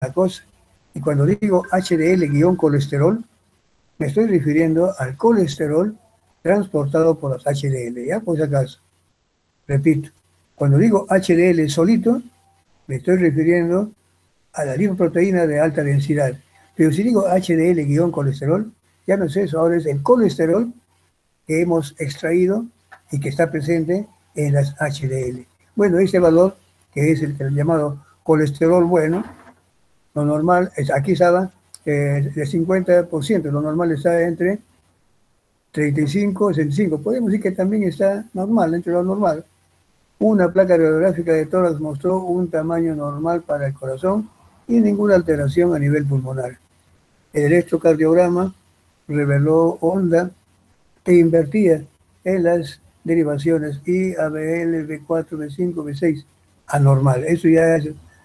la cosa. Y cuando digo HDL-colesterol, me estoy refiriendo al colesterol transportado por los HDL, ¿ya? Por si acaso. Repito, cuando digo HDL solito, me estoy refiriendo a la lipoproteína de alta densidad. Pero si digo HDL-colesterol, ya no es eso, ahora es el colesterol que hemos extraído y que está presente en las HDL. Bueno, ese valor, que es el llamado colesterol bueno, lo normal, aquí estaba de 50%, lo normal está entre 35 y 65. Podemos decir que también está normal, entre lo normal. Una placa radiográfica de tórax mostró un tamaño normal para el corazón y ninguna alteración a nivel pulmonar. El electrocardiograma reveló onda e invertía en las derivaciones IABL, B4, B5, B6, anormal.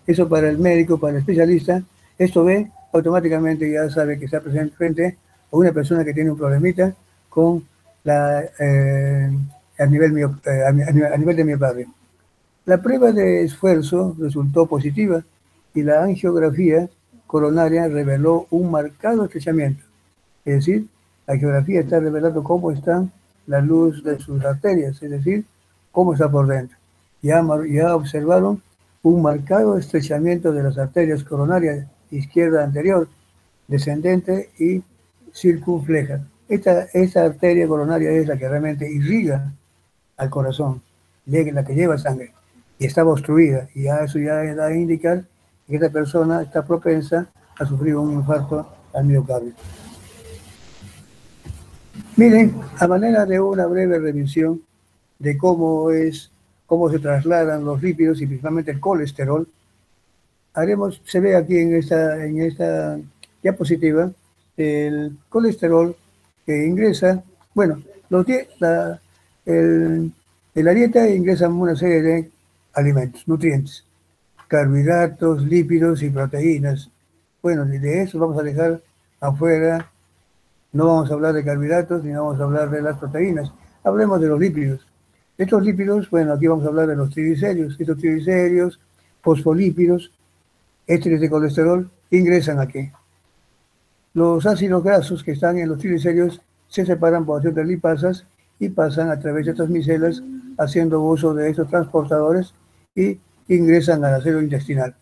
Eso para el médico, para el especialista, esto ve, automáticamente ya sabe que está presente frente a una persona que tiene un problemita con a nivel de miocardio. La prueba de esfuerzo resultó positiva y la angiografía coronaria reveló un marcado estrechamiento. Es decir, la geografía está revelando cómo está la luz de sus arterias, es decir, cómo está por dentro. Ya observaron un marcado estrechamiento de las arterias coronarias izquierda anterior, descendente y circunfleja. Esta arteria coronaria es la que realmente irriga al corazón, la que lleva sangre, y estaba obstruida, y eso ya da a indicar que esta persona está propensa a sufrir un infarto al miocardio. Miren, a manera de una breve revisión de cómo se trasladan los lípidos y principalmente el colesterol, se ve aquí en esta diapositiva el colesterol que ingresa, bueno, en la dieta ingresan una serie de alimentos, nutrientes, carbohidratos, lípidos y proteínas. Bueno, de eso vamos a dejar afuera. No vamos a hablar de carbohidratos ni vamos a hablar de las proteínas. Hablemos de los lípidos. Estos lípidos, bueno, aquí vamos a hablar de los triglicéridos. Estos triglicéridos, fosfolípidos, ésteres de colesterol, ingresan aquí. Los ácidos grasos que están en los triglicéridos se separan por acción de lipasas y pasan a través de estas micelas haciendo uso de estos transportadores y ingresan a la célula intestinal.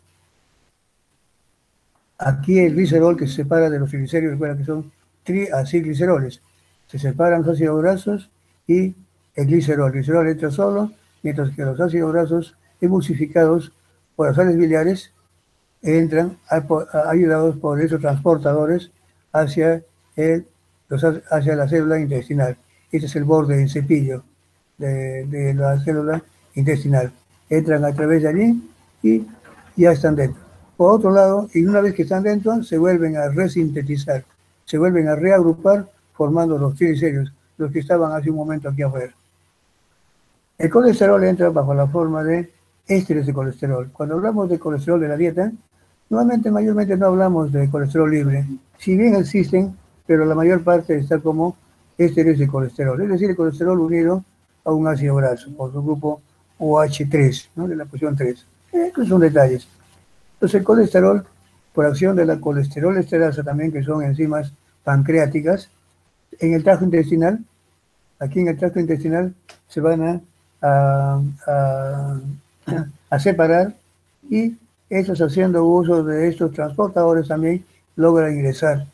Aquí el glicerol que se separa de los triglicéridos, bueno, que son triacilgliceroles. Se separan los ácidos grasos y el glicerol. El glicerol entra solo, mientras que los ácidos grasos emulsificados por las sales biliares entran ayudados por esos transportadores hacia la célula intestinal. Este es el borde del cepillo de la célula intestinal. Entran a través de allí y ya están dentro. Por otro lado, y una vez que están dentro, se vuelven a resintetizar, se vuelven a reagrupar formando los triglicéridos, los que estaban hace un momento aquí afuera. El colesterol entra bajo la forma de ésteres de colesterol. Cuando hablamos de colesterol de la dieta, mayormente no hablamos de colesterol libre, si bien existen, pero la mayor parte está como ésteres de colesterol, es decir, el colesterol unido a un ácido graso, por su grupo OH3, ¿no? De la posición 3. Estos son detalles. Entonces el colesterol, por acción de la colesterol esterasa también, que son enzimas pancreáticas, en el tracto intestinal, aquí en el tracto intestinal se van a separar y estos haciendo uso de estos transportadores también logran ingresar.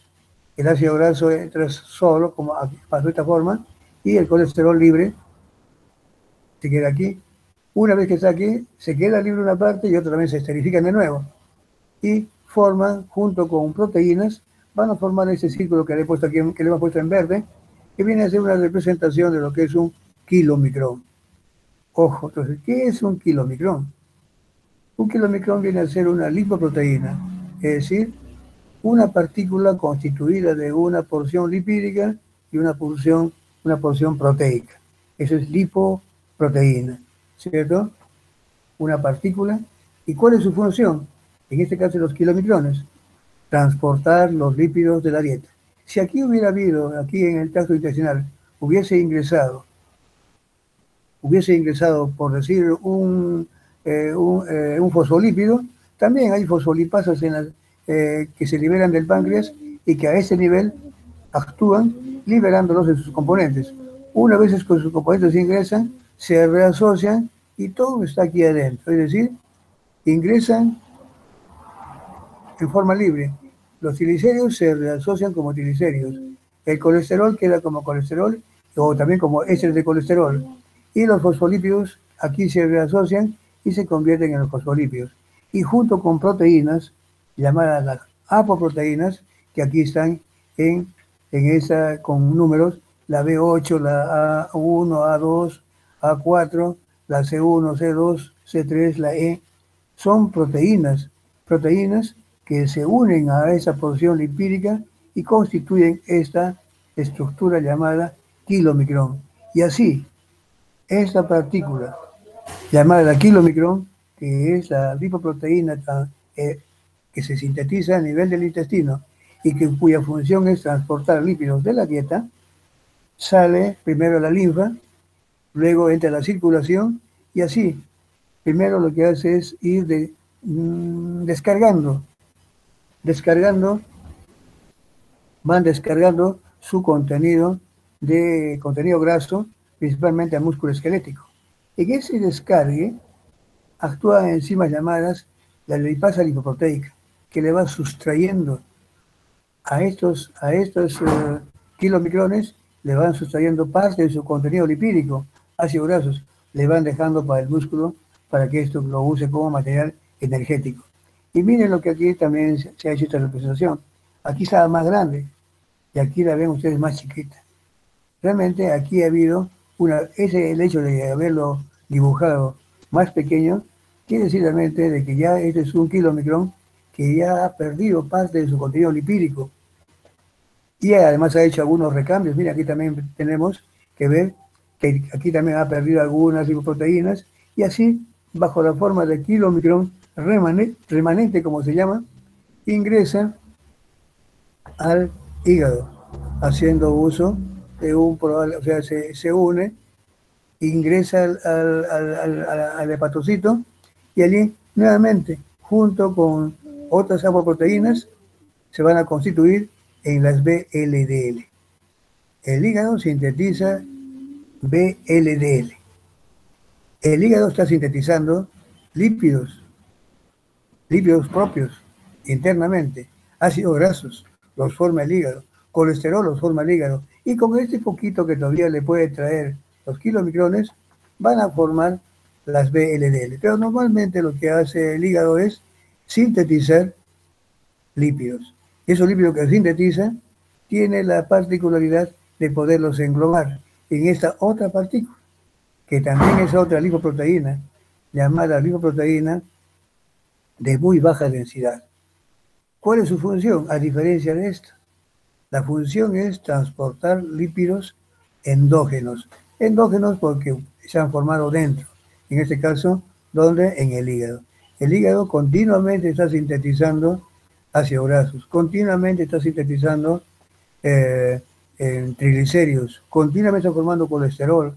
El ácido graso entra solo, como pasó de esta forma, y el colesterol libre se queda aquí. Una vez que está aquí, se queda libre una parte y otra también se esterifican de nuevo. Y forman, junto con proteínas, van a formar ese círculo que le hemos puesto en verde, que viene a ser una representación de lo que es un kilomicrón. Ojo, entonces, ¿qué es un kilomicrón? Un kilomicrón viene a ser una lipoproteína, es decir, una partícula constituida de una porción lipídica y una porción proteica. Eso es lipoproteína, ¿cierto? Una partícula. ¿Y cuál es su función? En este caso los kilomicrones, transportar los lípidos de la dieta. Si aquí hubiera habido, aquí en el tracto intestinal, hubiese ingresado, por decir, un fosfolípido, también hay fosfolipasas en que se liberan del páncreas y que a ese nivel actúan liberándolos de sus componentes. Una vez que sus componentes ingresan, se reasocian y todo está aquí adentro. Es decir, ingresan en forma libre. Los triglicéridos se reasocian como triglicéridos. El colesterol queda como colesterol o también como ésteres de colesterol. Y los fosfolípidos aquí se reasocian y se convierten en los fosfolípidos. Y junto con proteínas, llamadas las apoproteínas, que aquí están con números, la B8, la A1, A2, A4, la C1, C2, C3, la E, son proteínas que se unen a esa porción lipídica y constituyen esta estructura llamada kilomicrón. Y así, esta partícula llamada la kilomicrón, que es la lipoproteína que se sintetiza a nivel del intestino y cuya función es transportar lípidos de la dieta, sale primero a la linfa, luego entra a la circulación y así, primero lo que hace es ir descargando, van descargando su contenido de contenido graso, principalmente al músculo esquelético. En ese descargue actúan enzimas llamadas la lipasa lipoproteica, que le va sustrayendo a estos kilomicrones, le van sustrayendo parte de su contenido lipídico, ácidos grasos, le van dejando para el músculo para que esto lo use como material energético. Y miren lo que aquí también se ha hecho esta representación. Aquí está más grande y aquí la ven ustedes más chiquita. Realmente aquí ha habido el hecho de haberlo dibujado más pequeño, quiere decir realmente de que ya este es un kilomicrón que ya ha perdido parte de su contenido lipídico. Y además ha hecho algunos recambios. Mira, aquí también tenemos que ver que aquí también ha perdido algunas lipoproteínas y así, bajo la forma de kilomicrón remanente, como se llama, ingresa al hígado, haciendo uso de o sea, se une, ingresa al hepatocito y allí nuevamente, junto con otras apoproteínas, se van a constituir en las VLDL. El hígado sintetiza VLDL. El hígado está sintetizando lípidos propios internamente, ácidos grasos los forma el hígado, colesterol los forma el hígado, y con este poquito que todavía le puede traer los kilomicrones, van a formar las VLDL. Pero normalmente lo que hace el hígado es sintetizar lípidos. Esos lípidos que sintetiza tiene la particularidad de poderlos englobar en esta otra partícula, que también es otra lipoproteína, llamada lipoproteína de muy baja densidad. ¿Cuál es su función? A diferencia de esta, la función es transportar lípidos endógenos. Endógenos porque se han formado dentro. En este caso, ¿dónde? En el hígado. El hígado continuamente está sintetizando ácidos grasos, continuamente está sintetizando triglicéridos, continuamente está formando colesterol,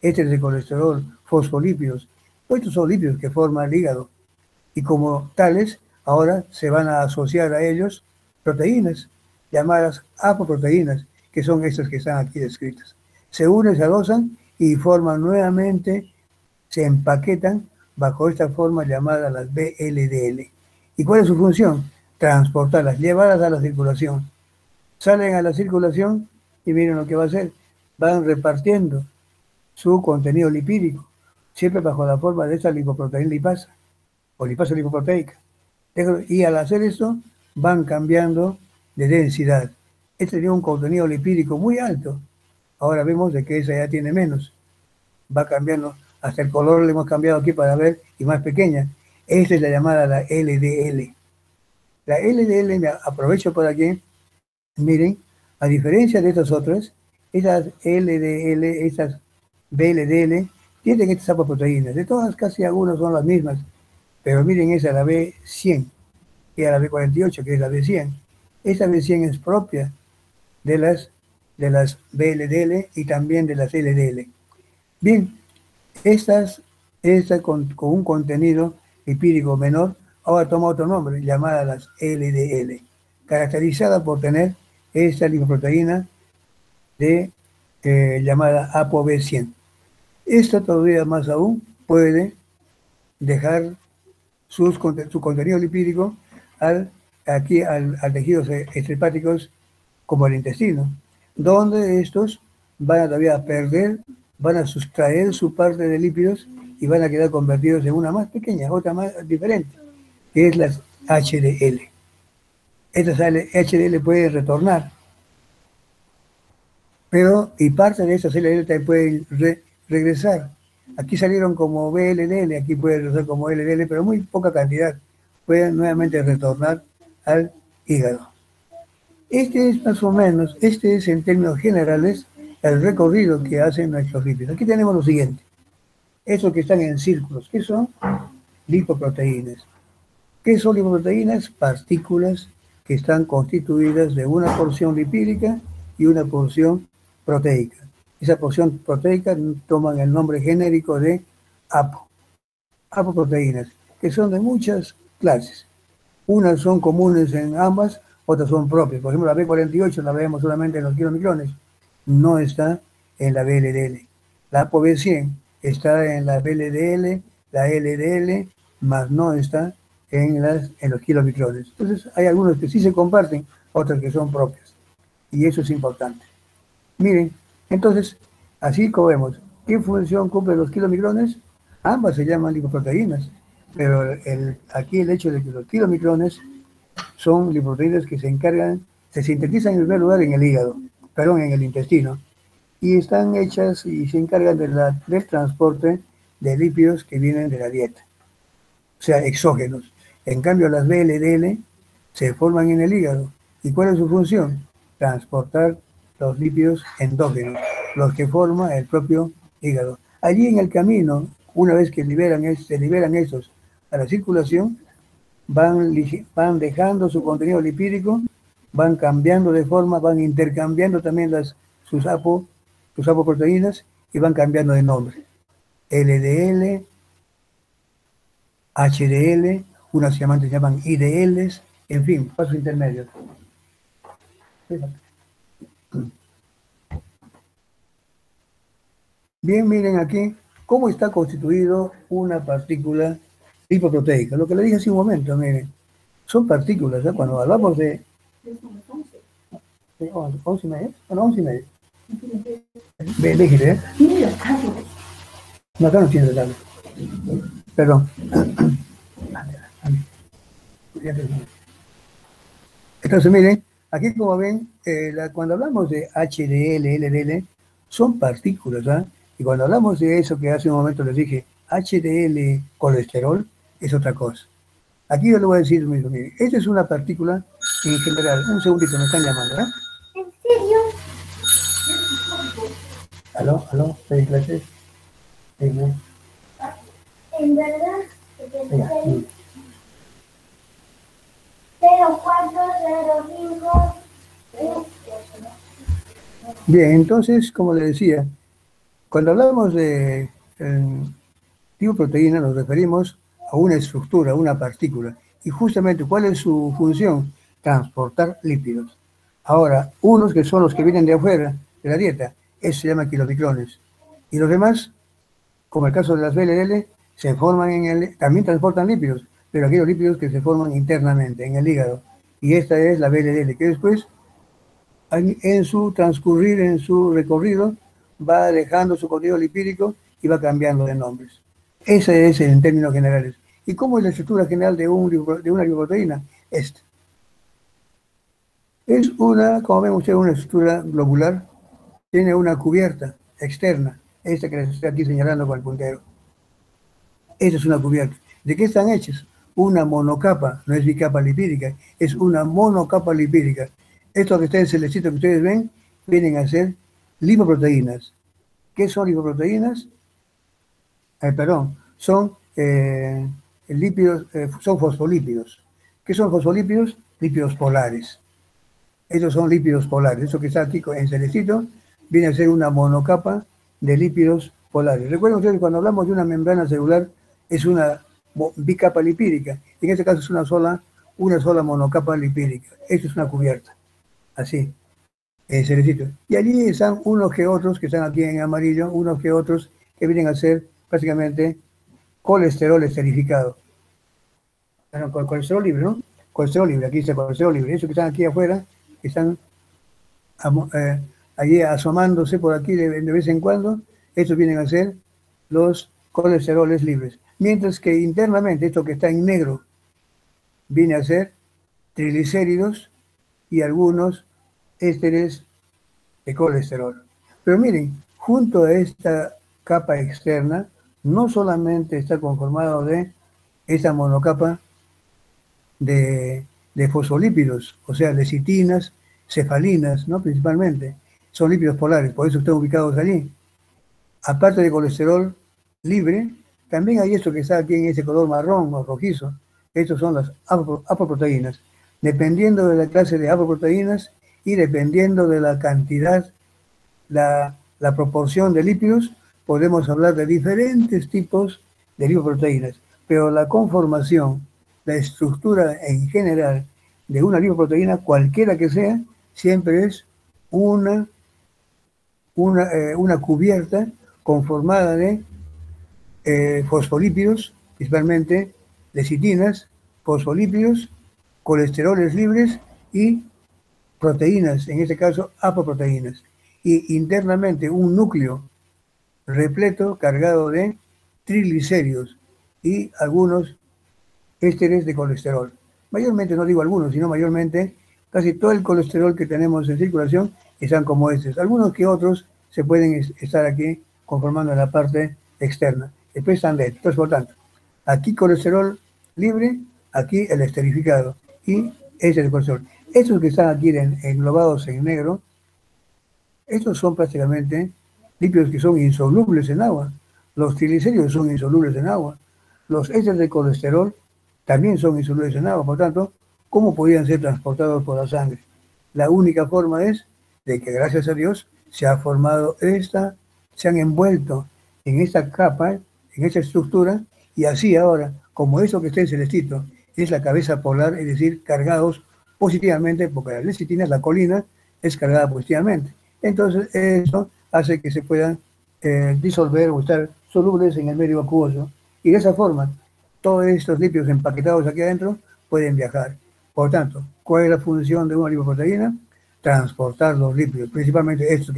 ésteres de colesterol, fosfolípidos. Todos estos son lípidos que forma el hígado. Y como tales, ahora se van a asociar a ellos proteínas llamadas apoproteínas, que son estas que están aquí descritas. Se unen, se adosan y forman nuevamente, se empaquetan bajo esta forma llamada las VLDL. ¿Y cuál es su función? Transportarlas, llevarlas a la circulación. Salen a la circulación y miren lo que va a hacer. Van repartiendo su contenido lipídico, siempre bajo la forma de esta lipoproteína lipasa o lipasa lipoproteica. Y al hacer esto, van cambiando de densidad. Este tenía un contenido lipídico muy alto. Ahora vemos de que esa ya tiene menos. Va cambiando. Hasta el color le hemos cambiado aquí para ver y más pequeña. Esta es la llamada la LDL. La LDL, me aprovecho por aquí. Miren, a diferencia de estas otras, estas LDL, estas VLDL, tienen estas apoproteínas. De todas, casi algunas son las mismas. Pero miren esa, la B100, y a la B48, que es la B100. Esta B100 es propia de las VLDL y también de las LDL. Bien, estas con un contenido lipídico menor ahora toma otro nombre, llamada las LDL, caracterizada por tener esta lipoproteína de, llamada ApoB100. Esta todavía más aún puede dejar su contenido lipídico al tejidos extrahepáticos como el intestino, donde estos van a todavía perder, van a sustraer su parte de lípidos y van a quedar convertidos en una más pequeña, otra más diferente, que es las HDL. Estas HDL pueden retornar, y parte de estas LDL también pueden regresar. Aquí salieron como VLDL, aquí pueden regresar como LDL, pero muy poca cantidad. Pueden nuevamente retornar al hígado. Este es más o menos, este es en términos generales el recorrido que hacen nuestros lípidos. Aquí tenemos lo siguiente. Estos que están en círculos, ¿qué son? Lipoproteínas. ¿Qué son lipoproteínas? Partículas que están constituidas de una porción lipídica y una porción proteica. Esa porción proteica toman el nombre genérico de apoproteínas, que son de muchas clases. Unas son comunes en ambas, otras son propias. Por ejemplo, la B48 la vemos solamente en los kilomicrones, no está en la VLDL. La ApoB100 está en la VLDL, la LDL, más no está en los kilomicrones. Entonces, hay algunos que sí se comparten, otras que son propias. Y eso es importante. Miren, entonces, así como vemos, ¿qué función cumplen los kilomicrones? Ambas se llaman lipoproteínas, pero aquí el hecho de que los kilomicrones son lipoproteínas que se sintetizan en primer lugar en el hígado, en el intestino, y están hechas y se encargan del transporte de lípidos que vienen de la dieta, o sea, exógenos. En cambio, las VLDL se forman en el hígado. ¿Y cuál es su función? Transportar los lípidos endógenos, los que forma el propio hígado. Allí en el camino, una vez que se liberan estos a la circulación, van dejando su contenido lipídico, van cambiando de forma, van intercambiando también sus apoproteínas y van cambiando de nombre. LDL, HDL, unas se llaman IDLs, en fin, pasos intermedios. Bien, miren aquí cómo está constituido una partícula lipoproteica. Lo que le dije hace un momento, miren, son partículas, ¿eh? Cuando hablamos de 11 y media, bueno, 11 y media. Déjale, ¿eh? No, acá no tiene detalle. Perdón. Entonces, miren, aquí como ven, cuando hablamos de HDL, LDL, son partículas, ¿ah? Y cuando hablamos de eso que hace un momento les dije, HDL colesterol, es otra cosa. Aquí yo le voy a decir, miren, esta es una partícula en general. Un segundito, me están llamando, ¿eh? ¿En serio? ¿Aló? ¿Estoy en clase? Sí, ¿no? ¿En verdad? Venga, 0405. Bien, entonces, como le decía, cuando hablamos de lipoproteína nos referimos a una estructura, a una partícula. Y justamente, ¿cuál es su función? Transportar lípidos. Ahora, unos que son los que vienen de afuera, de la dieta, eso se llama kilomicrones. Y los demás, como el caso de las VLL, se forman también transportan lípidos, pero aquellos lípidos que se forman internamente, en el hígado. Y esta es la VLL, que después, en su transcurrir, en su recorrido, va dejando su contenido lipídico y va cambiando de nombres. Ese es en términos generales. ¿Y cómo es la estructura general de una lipoproteína? Esta. Es como ven ustedes, una estructura globular. Tiene una cubierta externa, esta que les estoy aquí señalando con el puntero. Esta es una cubierta. ¿De qué están hechas? Una monocapa, no es bicapa lipídica, es una monocapa lipídica. Estos que ustedes, celestitos que ustedes ven, vienen a ser lipoproteínas. ¿Qué son lipoproteínas? Son lípidos, son fosfolípidos. ¿Qué son fosfolípidos? Lípidos polares. Estos son lípidos polares. Eso que está aquí en celestito viene a ser una monocapa de lípidos polares. Recuerden ustedes, cuando hablamos de una membrana celular, es una bicapa lipídica. En este caso es una sola monocapa lipídica. Esto es una cubierta, así, cerecito. Y allí están unos que otros, que están aquí en amarillo, unos que otros que vienen a ser prácticamente colesterol esterificado. Bueno, colesterol libre, ¿no? Colesterol libre, aquí está colesterol libre. Esos que están aquí afuera, que están allí asomándose por aquí de vez en cuando, estos vienen a ser los colesteroles libres. Mientras que internamente, esto que está en negro, viene a ser triglicéridos y algunos ésteres de colesterol. Pero miren, junto a esta capa externa, no solamente está conformado de esta monocapa de fosfolípidos, o sea, lecitinas, cefalinas, ¿no? Principalmente, son lípidos polares, por eso están ubicados allí. Aparte de colesterol libre, también hay esto que está aquí en ese color marrón o rojizo. Estos son las apoproteínas. Dependiendo de la clase de apoproteínas y dependiendo de la cantidad, la proporción de lípidos, podemos hablar de diferentes tipos de lipoproteínas. Pero la conformación, la estructura en general de una lipoproteína, cualquiera que sea, siempre es una cubierta conformada de fosfolípidos, principalmente lecitinas, fosfolípidos, colesteroles libres y proteínas, en este caso apoproteínas. Y internamente un núcleo repleto, cargado de triglicéridos y algunos ésteres de colesterol. Mayormente, no digo algunos, sino mayormente casi todo el colesterol que tenemos en circulación están como estos. Algunos que otros se pueden estar aquí conformando en la parte externa. Después están de entonces, por tanto, aquí colesterol libre, aquí el esterificado y este es el colesterol. Estos que están aquí englobados en negro, estos son prácticamente lípidos que son insolubles en agua. Los triglicéridos son insolubles en agua. Los ésteres de colesterol también son insolubles en agua. Por tanto, ¿cómo podrían ser transportados por la sangre? La única forma es de que, gracias a Dios, se ha formado se han envuelto en esta capa, en esta estructura, y así ahora, como eso que está en celestito, es la cabeza polar, es decir, cargados positivamente, porque la lecitina, la colina, es cargada positivamente. Entonces, eso hace que se puedan disolver o estar solubles en el medio acuoso. Y de esa forma, todos estos lípidos empaquetados aquí adentro pueden viajar. Por tanto, ¿cuál es la función de una lipoproteína? Transportar los lípidos, principalmente estos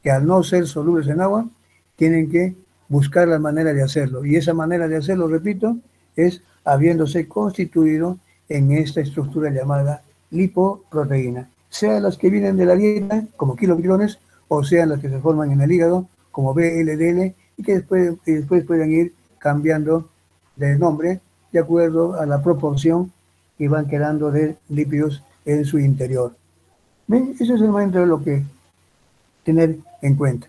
que al no ser solubles en agua, tienen que buscar la manera de hacerlo. Y esa manera de hacerlo, repito, es habiéndose constituido en esta estructura llamada lipoproteína, sean las que vienen de la dieta, como kilomicrones, o sean las que se forman en el hígado, como VLDL, y que después pueden ir cambiando de nombre de acuerdo a la proporción que van quedando de lípidos en su interior. ¿Ven? Eso es el momento de lo que tener en cuenta.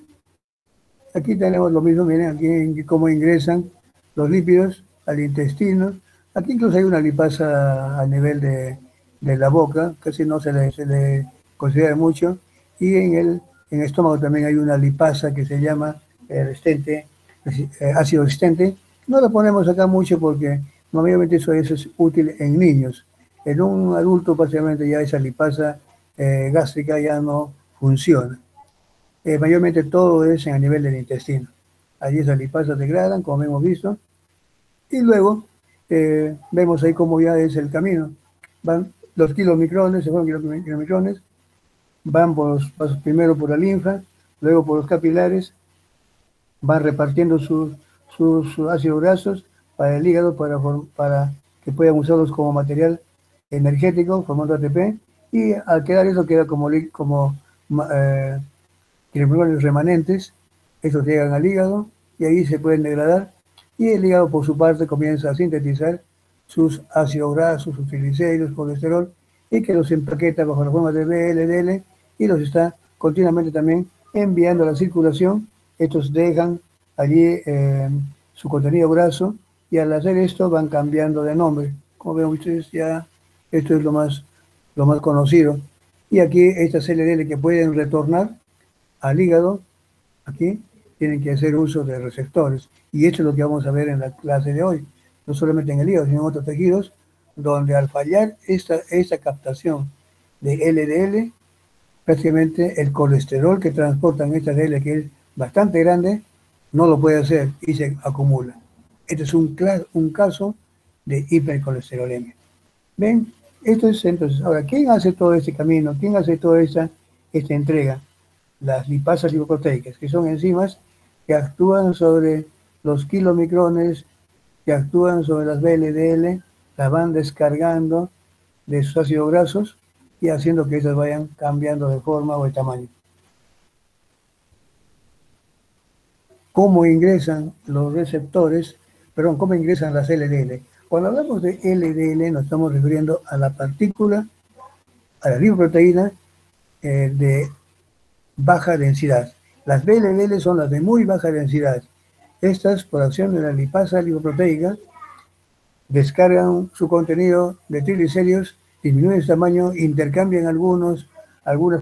Aquí tenemos lo mismo, miren aquí cómo ingresan los lípidos al intestino. Aquí incluso hay una lipasa a nivel de la boca, casi no se le considera mucho. Y en el estómago también hay una lipasa que se llama ácido resistente. No lo ponemos acá mucho porque normalmente eso es útil en niños. En un adulto básicamente ya esa lipasa gástrica ya no funciona. Mayormente todo es a nivel del intestino. Allí esas lipasas degradan, como hemos visto, y luego vemos ahí cómo ya es el camino. Van los kilomicrones, se fueron kilomicrones, van primero por la linfa, luego por los capilares, van repartiendo sus ácidos grasos para el hígado para que puedan usarlos como material energético, formando ATP, y al quedar eso queda como triglicéridos remanentes, estos llegan al hígado y ahí se pueden degradar y el hígado por su parte comienza a sintetizar sus ácidos grasos, sus triglicéridos, colesterol y que los empaqueta bajo la forma de VLDL y los está continuamente también enviando a la circulación. Estos dejan allí su contenido graso y al hacer esto van cambiando de nombre. Como ven ustedes, ya esto es lo más conocido. Y aquí estas LDL que pueden retornar al hígado, aquí tienen que hacer uso de receptores. Y esto es lo que vamos a ver en la clase de hoy. no solamente en el hígado, sino en otros tejidos, donde al fallar esta captación de LDL, prácticamente el colesterol que transportan estas LDL, que es bastante grande, no lo puede hacer y se acumula. Este es un caso de hipercolesterolemia. ¿Ven? Esto es entonces, ahora, ¿quién hace todo este camino? ¿Quién hace toda esta entrega? Las lipasas lipoproteicas, que son enzimas que actúan sobre los kilomicrones, que actúan sobre las VLDL, las van descargando de sus ácidos grasos y haciendo que esas vayan cambiando de forma o de tamaño. ¿Cómo ingresan los receptores? Perdón, ¿cómo ingresan las LDL? Cuando hablamos de LDL nos estamos refiriendo a la partícula, a la lipoproteína de baja densidad. Las VLDL son las de muy baja densidad. Estas, por acción de la lipasa lipoproteica, descargan su contenido de triglicéridos, disminuyen su tamaño, intercambian algunas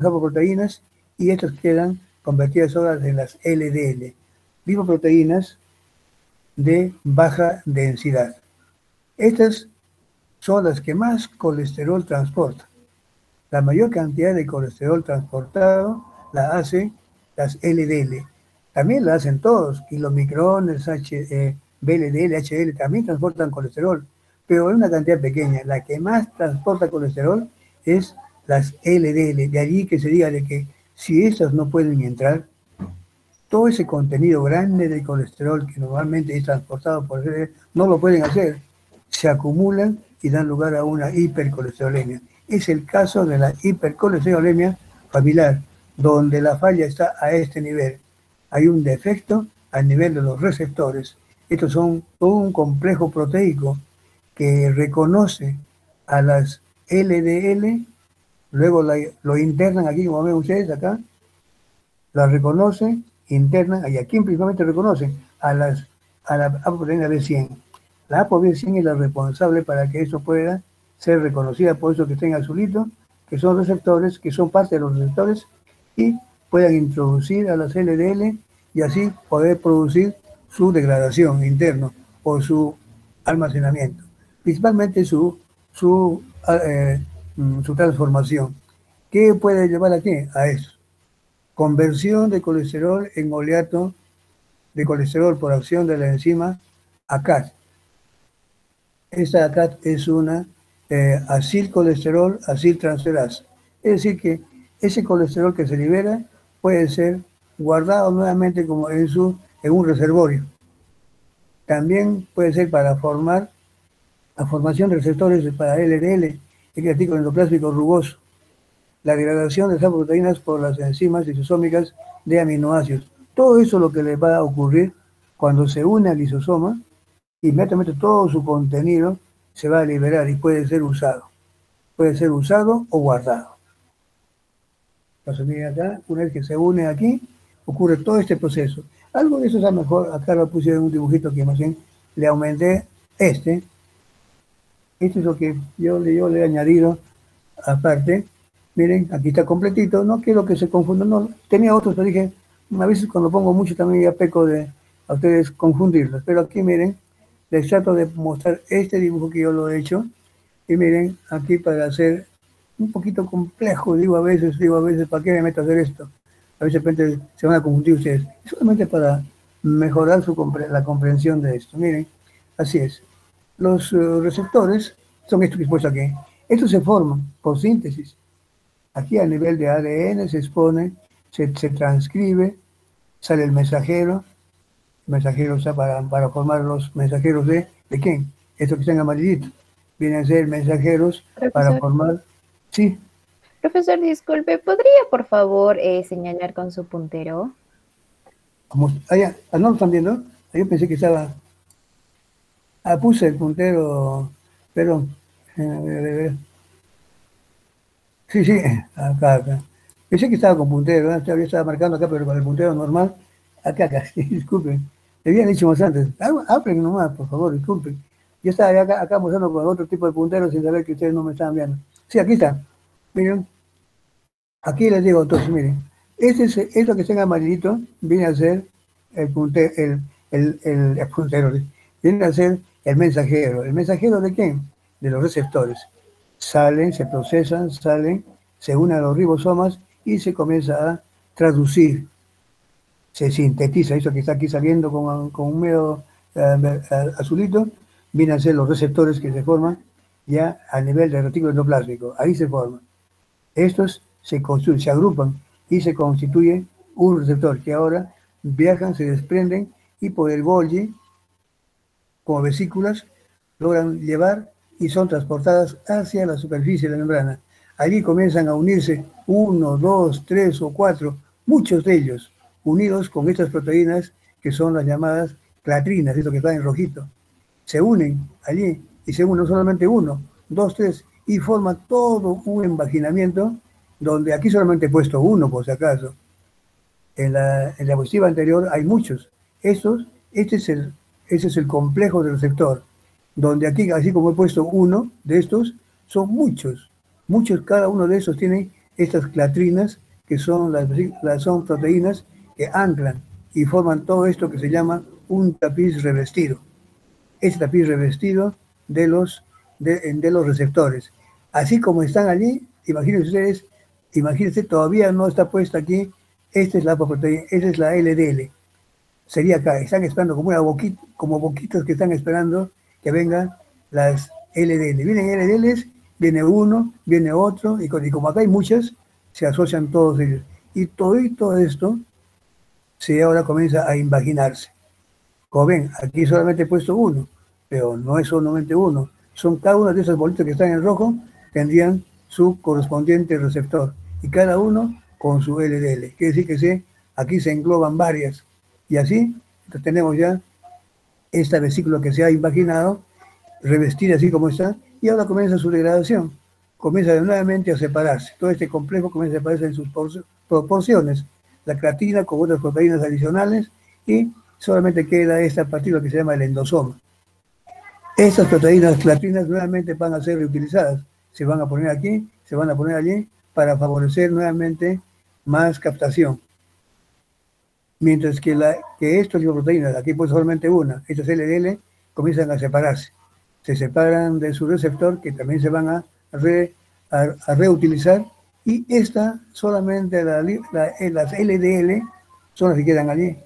lipoproteínas y estas quedan convertidas ahora en las LDL, lipoproteínas de baja densidad. Estas son las que más colesterol transportan. La mayor cantidad de colesterol transportado la hacen las LDL. También la hacen todos, kilomicrones, VLDL, HDL, también transportan colesterol, pero en una cantidad pequeña. La que más transporta colesterol es las LDL. De allí que se diga de que si esas no pueden entrar, todo ese contenido grande de colesterol que normalmente es transportado por el LDL, no lo pueden hacer. Se acumulan y dan lugar a una hipercolesterolemia. Es el caso de la hipercolesterolemia familiar, donde la falla está a este nivel. Hay un defecto al nivel de los receptores. Estos son todo un complejo proteico que reconoce a las LDL, luego lo internan aquí, como ven ustedes acá, la reconocen, internan, y aquí principalmente reconocen a la apoproteína B100. La ApoB100 es la responsable para que eso pueda ser reconocida, por eso que está en azulito, que son receptores, que son parte de los receptores, y puedan introducir a las LDL y así poder producir su degradación interna o su almacenamiento. Principalmente su transformación. ¿Qué puede llevar aquí? A eso. Conversión de colesterol en oleato de colesterol por acción de la enzima ACAT. Esta ACAT es una acilcolesterol, aciltransferasa. Es decir, que ese colesterol que se libera puede ser guardado nuevamente como en un reservorio. También puede ser para formar la formación de receptores para LDL, el retículo endoplásmico rugoso, la degradación de esas proteínas por las enzimas lisosómicas de aminoácidos. Todo eso es lo que le va a ocurrir cuando se une al lisosoma, inmediatamente todo su contenido se va a liberar y puede ser usado. Puede ser usado o guardado. Entonces, miren acá, una vez que se une aquí, ocurre todo este proceso. Algo de eso está mejor, acá lo puse en un dibujito que más bien le aumenté este. Este es lo que yo le he añadido aparte. Miren, aquí está completito, no quiero que se confundan, no, tenía otros, pero dije, a veces cuando pongo mucho también ya peco de a ustedes confundirlos, pero aquí miren, les trato de mostrar este dibujo que yo lo he hecho, y miren, aquí para hacer un poquito complejo, digo a veces, ¿para qué me meto a hacer esto? A veces de repente se van a confundir ustedes, solamente para mejorar la comprensión de esto. Miren, así es, los receptores son estos que he puesto aquí, estos se forman por síntesis. Aquí a nivel de ADN se expone, se transcribe, sale el mensajero está para formar los mensajeros ¿de quién? Estos que están amarillitos. Vienen a ser mensajeros para Profesor, formar, sí. profesor, disculpe, ¿podría por favor señalar con su puntero? Allá, ¿no lo están viendo? Yo pensé que estaba, puse el puntero, pero, a ver. Sí, acá. Pensé que estaba con puntero, ¿eh? Yo estaba marcando acá, pero con el puntero normal, acá, disculpen. Le habían dicho más antes, hablen nomás, por favor, disculpen. Yo estaba acá mostrando con otro tipo de puntero sin saber que ustedes no me estaban viendo. Sí, aquí está. Miren, aquí les digo, entonces, miren, esto que está en amarillito viene a ser el puntero, viene a ser el mensajero. ¿El mensajero de quién? De los receptores. Salen, se procesan, salen, se unen a los ribosomas y se comienza a traducir. Se sintetiza, eso que está aquí saliendo con un medio azulito, vienen a ser los receptores que se forman ya a nivel del retículo endoplásmico. Ahí se forman. Estos se construyen, se agrupan y se constituye un receptor que ahora viajan, se desprenden y por el Golgi, como vesículas, logran llevar y son transportadas hacia la superficie de la membrana. Allí comienzan a unirse 1, 2, 3 o 4, muchos de ellos, unidos con estas proteínas que son las llamadas clatrinas, esto que está en rojito. Se unen allí y se unen no solamente 1, 2, 3 y forman todo un empaginamiento donde aquí solamente he puesto 1 por si acaso. En la diapositiva anterior hay muchos. Este es el complejo del receptor, donde aquí, así como he puesto 1 de estos, son muchos. Cada uno de esos tiene estas clatrinas, que son son proteínas que anclan y forman todo esto que se llama un tapiz revestido. Este tapiz revestido de los receptores. Así como están allí, imagínense, todavía no está puesta aquí, esta es la apoproteína, esta es la LDL. Sería acá, están esperando como boquitas que están esperando que vengan las LDL. Vienen LDLs, viene uno, viene otro, y como acá hay muchas, se asocian todos ellos. Y todo esto ahora comienza a invaginarse. Como ven, aquí solamente he puesto 1, pero no es solamente 1. Son cada una de esas bolitas que están en rojo, tendrían su correspondiente receptor. Y cada uno con su LDL. Quiere decir que aquí se engloban varias. Y así entonces tenemos ya esta vesícula que se ha invaginado, revestida así como está, y ahora comienza su degradación. Comienza nuevamente a separarse. Todo este complejo comienza a separarse en sus proporciones. La creatina con otras proteínas adicionales y solamente queda esta partícula que se llama el endosoma. Estas proteínas clatrinas nuevamente van a ser reutilizadas. Se van a poner aquí, se van a poner allí para favorecer nuevamente más captación. Mientras que estas lipoproteínas, aquí pues solamente una, estas LDL, comienzan a separarse. Se separan de su receptor, que también se van a reutilizar, y esta solamente las LDL son las que quedan allí.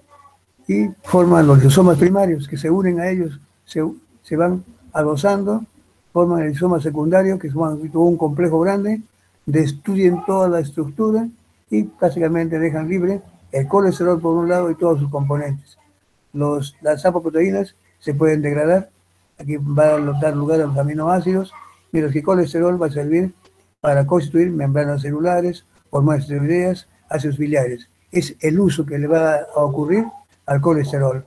Y forman los lisosomas primarios, que se unen a ellos, se van adosando, forman el lisosoma secundario, que es un complejo grande, destruyen toda la estructura y básicamente dejan libre el colesterol por un lado y todos sus componentes. Las apoproteínas se pueden degradar, aquí va a dar lugar a los aminoácidos, mientras que el colesterol va a servir para constituir membranas celulares, hormonas esteroideas, ácidos biliares. Es el uso que le va a ocurrir al colesterol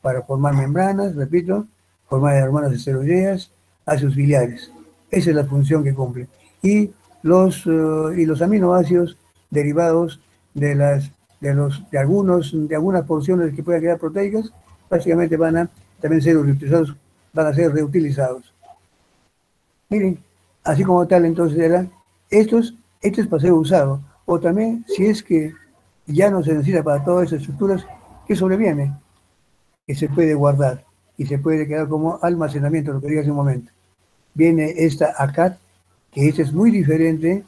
para formar membranas, repito, formar hormonas esteroideas, ácidos biliares. Esa es la función que cumple. Y los aminoácidos derivados de algunas porciones que puedan quedar proteicas, básicamente van a ser reutilizados. Miren, así como tal, entonces esto es para ser usado. O también, si es que ya no se necesita para todas esas estructuras, ¿qué sobreviene? Que se puede guardar y se puede quedar como almacenamiento, lo que dije hace un momento. Viene esta ACAT, que esta es muy diferente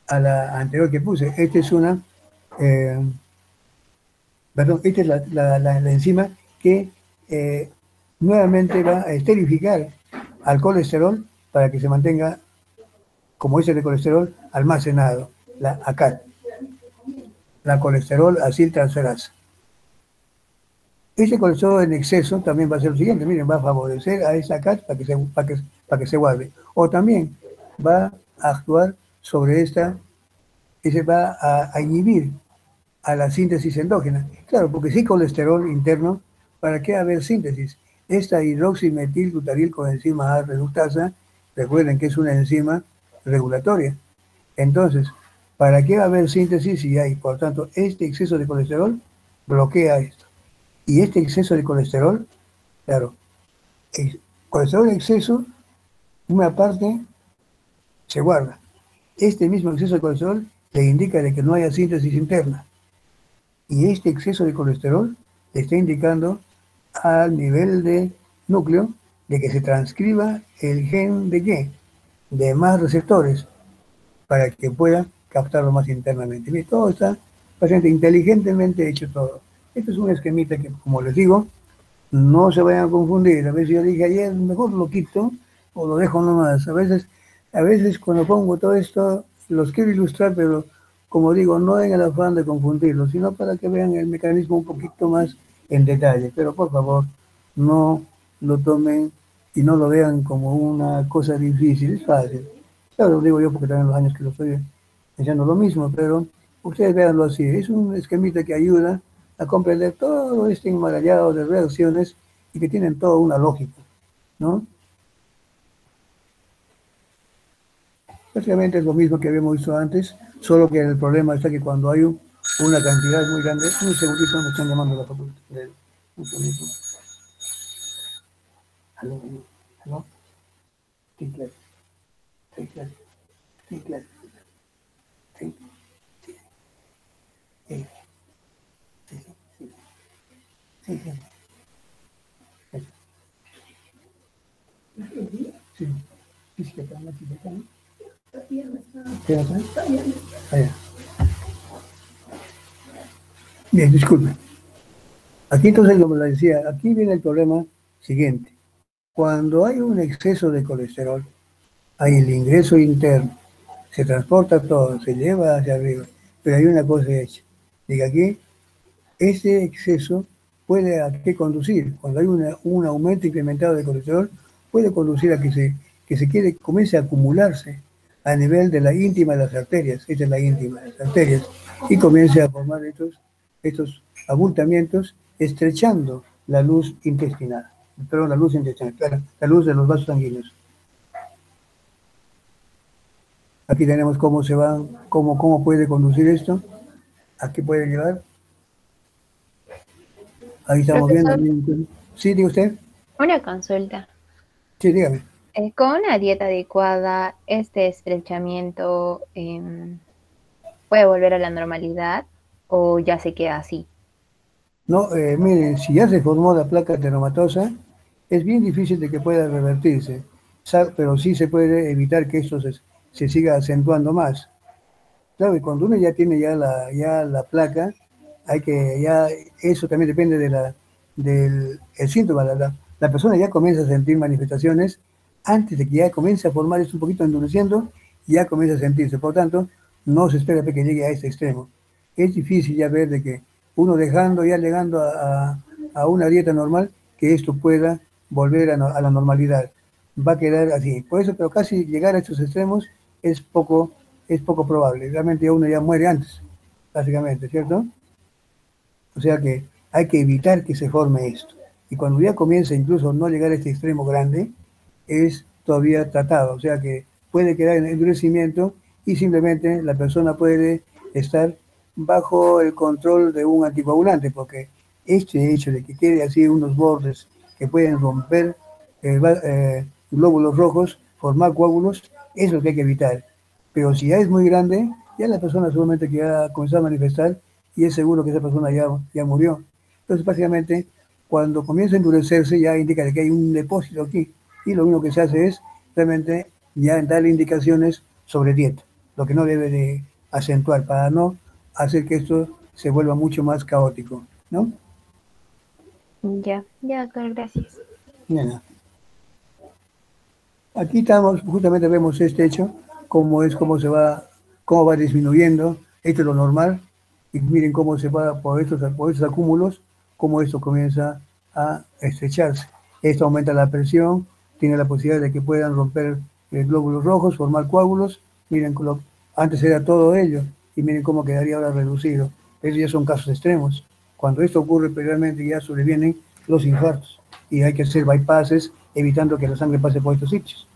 a la anterior que puse. Esta es esta es la enzima que nuevamente va a esterificar al colesterol para que se mantenga, como es el de colesterol, almacenado, la ACAT, la colesterol aciltransferasa. Este colesterol en exceso también va a ser lo siguiente, miren, va a favorecer a esa ACAT para que se guarde. O también va a actuar sobre se va a inhibir a la síntesis endógena. Claro, porque si colesterol interno, ¿para qué haber síntesis? Esta hidroximetilglutaril coenzima A reductasa, recuerden que es una enzima regulatoria. Entonces, ¿para qué va a haber síntesis si hay? Por tanto, este exceso de colesterol bloquea esto. Y este exceso de colesterol, claro, el colesterol en exceso, una parte se guarda. Este mismo exceso de colesterol le indica de que no haya síntesis interna. Y este exceso de colesterol le está indicando al nivel de núcleo de que se transcriba el gen de qué, de más receptores, para que pueda captarlo más internamente. Mire, todo está bastante inteligentemente hecho todo. Este es un esquemita que, como les digo, no se vayan a confundir. A veces yo dije ayer, mejor lo quito o lo dejo nomás. A veces cuando pongo todo esto, los quiero ilustrar, pero como digo, no en el afán de confundirlos, sino para que vean el mecanismo un poquito más en detalle. Pero por favor, no lo tomen y no lo vean como una cosa difícil, es fácil. Claro, lo digo yo porque también los años que lo estoy enseñando lo mismo, pero ustedes véanlo así. Es un esquemita que ayuda a comprender todo este enmarañado de reacciones y que tienen toda una lógica, ¿no? Básicamente es lo mismo que habíamos visto antes, solo que el problema está que cuando hay una cantidad muy grande, un segundito, me están llamando la facultad. Un segundito. Aló, aló, aló. Sí, claro. Sí, claro. Sí, claro. Sí, sí, sí, sí, sí, sí, sí, sí, sí, física, no física, ¿no? ¿Qué va a hacer? Allá. Bien, disculpe. Aquí entonces, como le decía, aquí viene el problema siguiente. Cuando hay un exceso de colesterol, hay el ingreso interno, se transporta todo, se lleva hacia arriba, pero hay una cosa hecha. Diga aquí, ese exceso puede a qué conducir. Cuando hay un aumento incrementado de colesterol, puede conducir a que se quede, comience a acumularse a nivel de la íntima de las arterias, esta es la íntima de las arterias, y comience a formar estos abultamientos, estrechando la luz intestinal, perdón, la luz intestinal, claro, la luz de los vasos sanguíneos. Aquí tenemos cómo se va, cómo puede conducir esto, a qué puede llevar. Ahí estamos viendo. Profesor, Sí, diga usted. una consulta. Sí, dígame. ¿Con una dieta adecuada, este estrechamiento puede volver a la normalidad o ya se queda así? No, miren, si ya se formó la placa ateromatosa, es bien difícil de que pueda revertirse, pero sí se puede evitar que esto se siga acentuando más. Claro, y cuando uno ya tiene ya la placa, eso también depende del el síntoma. La persona ya comienza a sentir manifestaciones antes de que ya comience a formar esto un poquito endureciendo, ya comienza a sentirse. Por tanto, no se espera que llegue a este extremo. Es difícil ya ver de que uno dejando, ya llegando a una dieta normal, que esto pueda volver a la normalidad. Va a quedar así. Por eso, pero casi llegar a estos extremos es poco probable. Realmente uno ya muere antes, básicamente, ¿cierto? O sea que hay que evitar que se forme esto. Y cuando ya comienza incluso no llegar a este extremo grande, es todavía tratado. O sea que puede quedar en endurecimiento y simplemente la persona puede estar bajo el control de un anticoagulante, porque este hecho de que quede así unos bordes que pueden romper glóbulos rojos, formar coágulos, es lo que hay que evitar. Pero si ya es muy grande, ya la persona seguramente que ya comenzó a manifestar y es seguro que esa persona ya murió. Entonces, básicamente, cuando comienza a endurecerse, ya indica que hay un depósito aquí. Y lo único que se hace es realmente ya darle indicaciones sobre dieta, lo que no debe de acentuar para no hacer que esto se vuelva mucho más caótico, ¿no? Ya, ya, doctor, gracias. Bien. Aquí estamos, justamente vemos este hecho, cómo va disminuyendo, esto es lo normal, y miren cómo se va por estos acúmulos, cómo esto comienza a estrecharse. Esto aumenta la presión, tiene la posibilidad de que puedan romper glóbulos rojos, formar coágulos, miren, antes era todo ello, y miren cómo quedaría ahora reducido. Esos ya son casos extremos. Cuando esto ocurre, previamente ya sobrevienen los infartos, y hay que hacer bypasses, evitando que la sangre pase por estos sitios.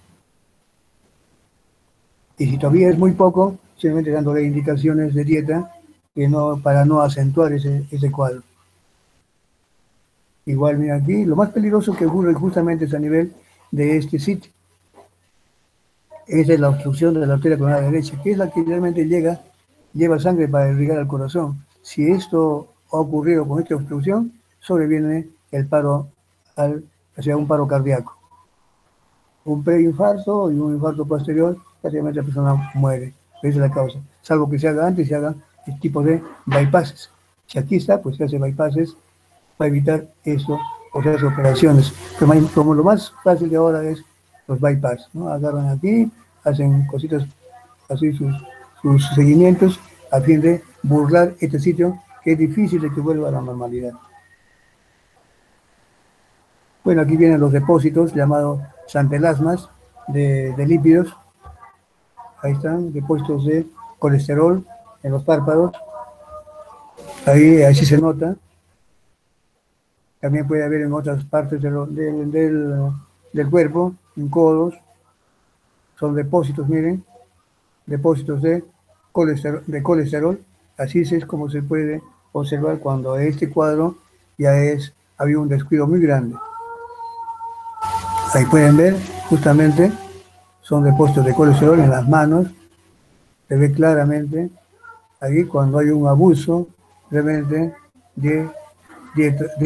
Y si todavía es muy poco, simplemente dándole indicaciones de dieta para no acentuar ese cuadro. Igual, mira aquí, lo más peligroso que ocurre justamente es a nivel de este sitio. Esa es la obstrucción de la arteria coronaria derecha, que es la que realmente lleva sangre para irrigar al corazón. Si esto ha ocurrido con esta obstrucción, sobreviene el paro, o sea, un paro cardíaco. un preinfarto y un infarto posterior, prácticamente la persona muere. Esa es la causa. Salvo que se haga antes, se haga el tipo de bypasses. Si aquí está, pues se hace bypasses para evitar eso, o sea, las operaciones. Como lo más fácil de ahora es los bypass, ¿no? Agarran aquí, hacen cositas así, sus seguimientos, a fin de burlar este sitio que es difícil de que vuelva a la normalidad. Bueno, aquí vienen los depósitos llamados santelasmas de lípidos. Ahí están, depósitos de colesterol en los párpados. Ahí sí se nota. También puede haber en otras partes del cuerpo, en codos. Son depósitos, miren, depósitos de colesterol. Así es como se puede observar cuando este cuadro había un descuido muy grande. Ahí pueden ver, justamente, son depósitos de colesterol en las manos. Se ve claramente ahí cuando hay un abuso realmente de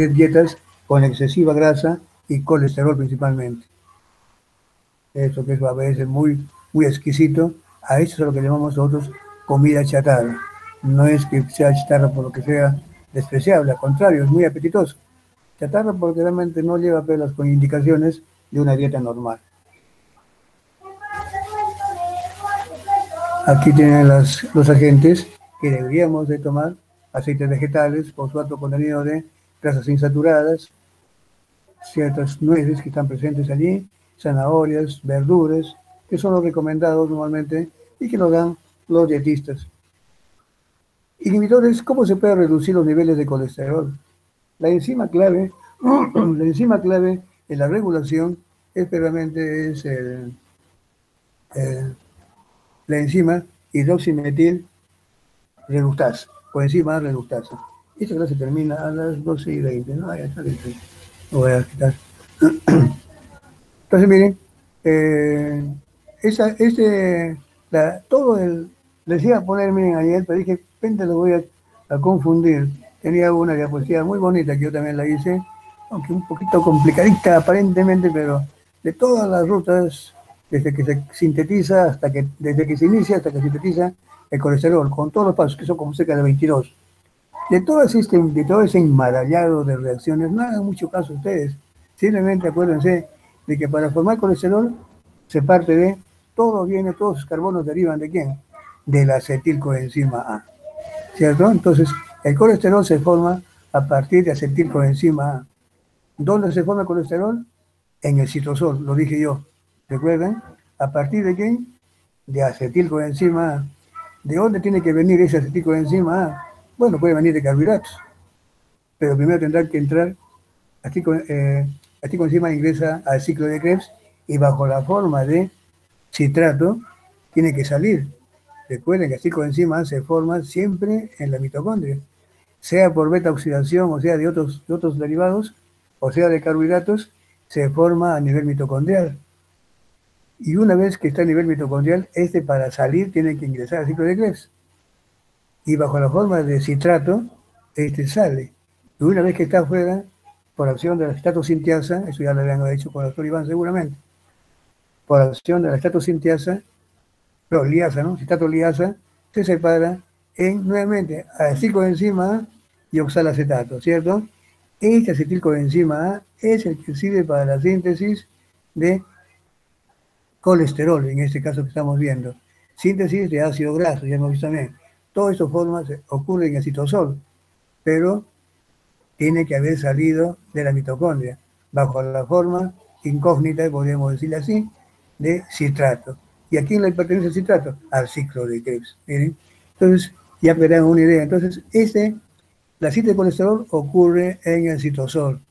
dietas con excesiva grasa y colesterol principalmente. Eso que es a veces muy, muy exquisito. A eso es lo que llamamos nosotros comida chatarra. No es que sea chatarra por lo que sea despreciable, al contrario, es muy apetitoso. Chatarra porque realmente no lleva pelas con indicaciones de una dieta normal. Aquí tienen los agentes que deberíamos de tomar: aceites vegetales con su alto contenido de grasas insaturadas, ciertas nueces que están presentes allí, zanahorias, verduras, que son los recomendados normalmente y que nos dan los dietistas. Inhibidores, ¿cómo se puede reducir los niveles de colesterol? La enzima clave, la enzima clave en la regulación realmente es la enzima hidroximetil reductasa, coenzima reductasa. Esta clase termina a las 12:20, ¿no? Ya está listo. Lo voy a quitar. Entonces, miren, les iba a poner, miren, ayer, pero dije, repente lo voy a confundir. Tenía una diapositiva muy bonita que yo también la hice, aunque un poquito complicadita aparentemente, pero de todas las rutas, desde que se sintetiza desde que se inicia hasta que se sintetiza el colesterol, con todos los pasos, que son como cerca de 22. De todo ese enmarañado de reacciones, no hagan mucho caso ustedes. Simplemente acuérdense de que para formar colesterol se parte de, todos sus carbonos derivan ¿de quién? De la acetilcoenzima A. ¿Cierto? Entonces, el colesterol se forma a partir de acetilcoenzima A. ¿Dónde se forma el colesterol? En el citosol, lo dije yo. ¿Recuerdan? ¿A partir de quién? De acetilcoenzima A. ¿De dónde tiene que venir ese acetilcoenzima A? Bueno, puede venir de carbohidratos, pero primero tendrá que entrar, acetilcoenzima ingresa al ciclo de Krebs y bajo la forma de citrato tiene que salir. Recuerden que acetilcoenzima se forma siempre en la mitocondria, sea por beta oxidación, o sea de otros derivados, o sea de carbohidratos, se forma a nivel mitocondrial. Y una vez que está a nivel mitocondrial, para salir tiene que ingresar al ciclo de Krebs. Y bajo la forma de citrato, sale. Y una vez que está afuera, por acción de la estatosintiasa, eso ya lo habían hecho con el doctor Iván seguramente, por acción de la estatosintiasa, pero liasa, ¿no? Citato-liasa, se separa nuevamente acetilcoenzima A y oxalacetato, ¿cierto? Este acetilcoenzima A es el que sirve para la síntesis de colesterol, en este caso que estamos viendo. Síntesis de ácido graso, ya hemos visto también. Todas estas formas ocurren en el citosol, pero tiene que haber salido de la mitocondria, bajo la forma incógnita, podríamos decirle así, de citrato. ¿Y a quién le pertenece el citrato? Al ciclo de Krebs. ¿Miren? Entonces, ya me dan una idea. Entonces, la síntesis de colesterol ocurre en el citosol.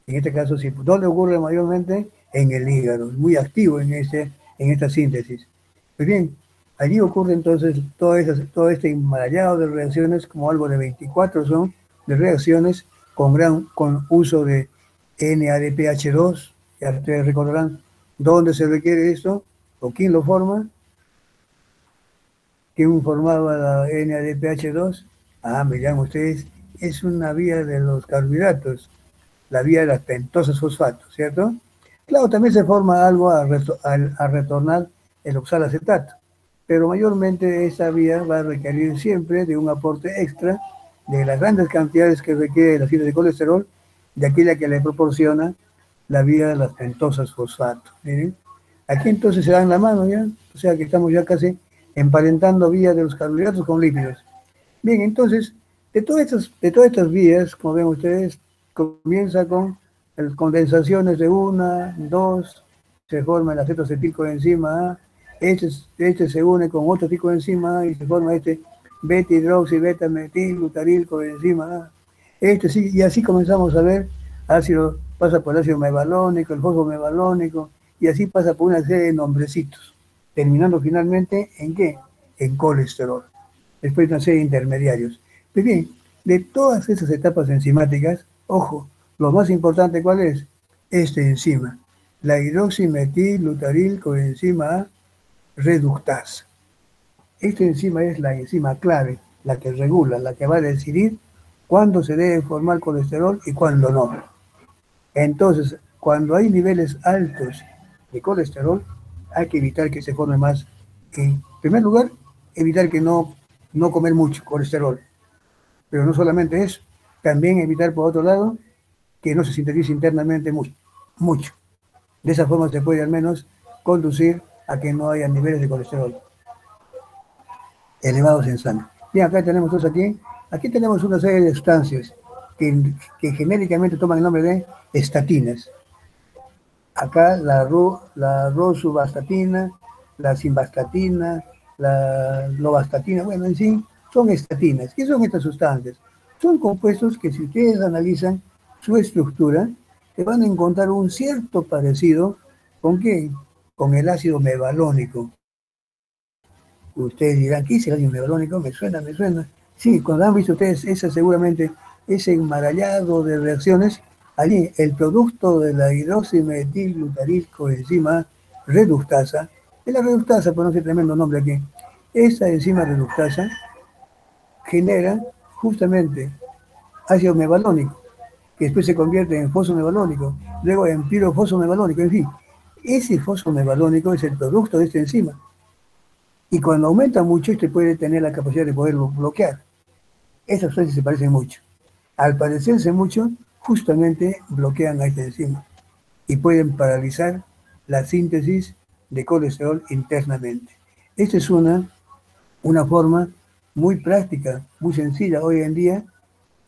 En este caso, sí. ¿Dónde ocurre mayormente? En el hígado. Es muy activo en esta síntesis. Pues bien, allí ocurre entonces todo este enmarañado de reacciones, como algo de 24 son, de reacciones con uso de NADPH2. Ya ustedes recordarán dónde se requiere esto, o quién lo forma. ¿Quién formaba la NADPH2? Miren ustedes, es una vía de los carbohidratos, la vía de las pentosas fosfatos, ¿cierto? Claro, también se forma algo a retornar el oxalacetato, pero mayormente esta vía va a requerir siempre de un aporte extra de las grandes cantidades que requiere el ácido de colesterol, de aquella que le proporciona la vía de las pentosas fosfato. ¿Miren? Aquí entonces se dan la mano ya, o sea que estamos ya casi emparentando vías de los carbohidratos con lípidos. Bien, entonces, de todas estas vías, como ven ustedes, comienza con las condensaciones de una, dos, se forma el acetoacetilcoenzima A, este se une con otro tipo de enzima A y se forma este beta-hidroxi, beta-metil, coenzima A. Sí, y así comenzamos a ver ácido, pasa por el ácido mevalónico, el fosfomevalónico, y así pasa por una serie de nombrecitos, terminando finalmente ¿en qué? En colesterol. Después una serie de intermediarios. Pues bien, de todas esas etapas enzimáticas, ojo, lo más importante, ¿cuál es? Este enzima, la hidroximetil coenzima A reductasa. Esta enzima es la enzima clave, la que regula, la que va a decidir cuándo se debe formar colesterol y cuándo no. Entonces, cuando hay niveles altos de colesterol, hay que evitar que se forme más. En primer lugar, evitar que no comer mucho colesterol. Pero no solamente eso, también evitar, por otro lado, que no se sintetice internamente mucho. De esa forma se puede al menos conducir a que no haya niveles de colesterol elevados en sangre. Bien, acá tenemos dos aquí tenemos una serie de sustancias que genéricamente toman el nombre de estatinas. Acá la rosuvastatina, la simvastatina, la lovastatina, bueno, en sí, son estatinas. ¿Qué son estas sustancias? Son compuestos que si ustedes analizan su estructura, te van a encontrar un cierto parecido ¿con qué? Con el ácido mevalónico. Ustedes dirán, ¿qué es el ácido mevalónico? Me suena, me suena. Sí, cuando han visto ustedes seguramente ese enmarañado de reacciones, allí el producto de la hidroximetilglutaril coenzima reductasa, es la reductasa, por no ser tremendo nombre aquí, esta enzima reductasa genera justamente ácido mevalónico, que después se convierte en fosfomevalónico, luego en pirofosfomevalónico, en fin. Ese fosfomevalónico es el producto de esta enzima. Y cuando aumenta mucho, este puede tener la capacidad de poderlo bloquear. Esas sustancias se parecen mucho. Al parecerse mucho, justamente bloquean a esta enzima y pueden paralizar la síntesis de colesterol internamente. Esta es una forma muy práctica, muy sencilla hoy en día,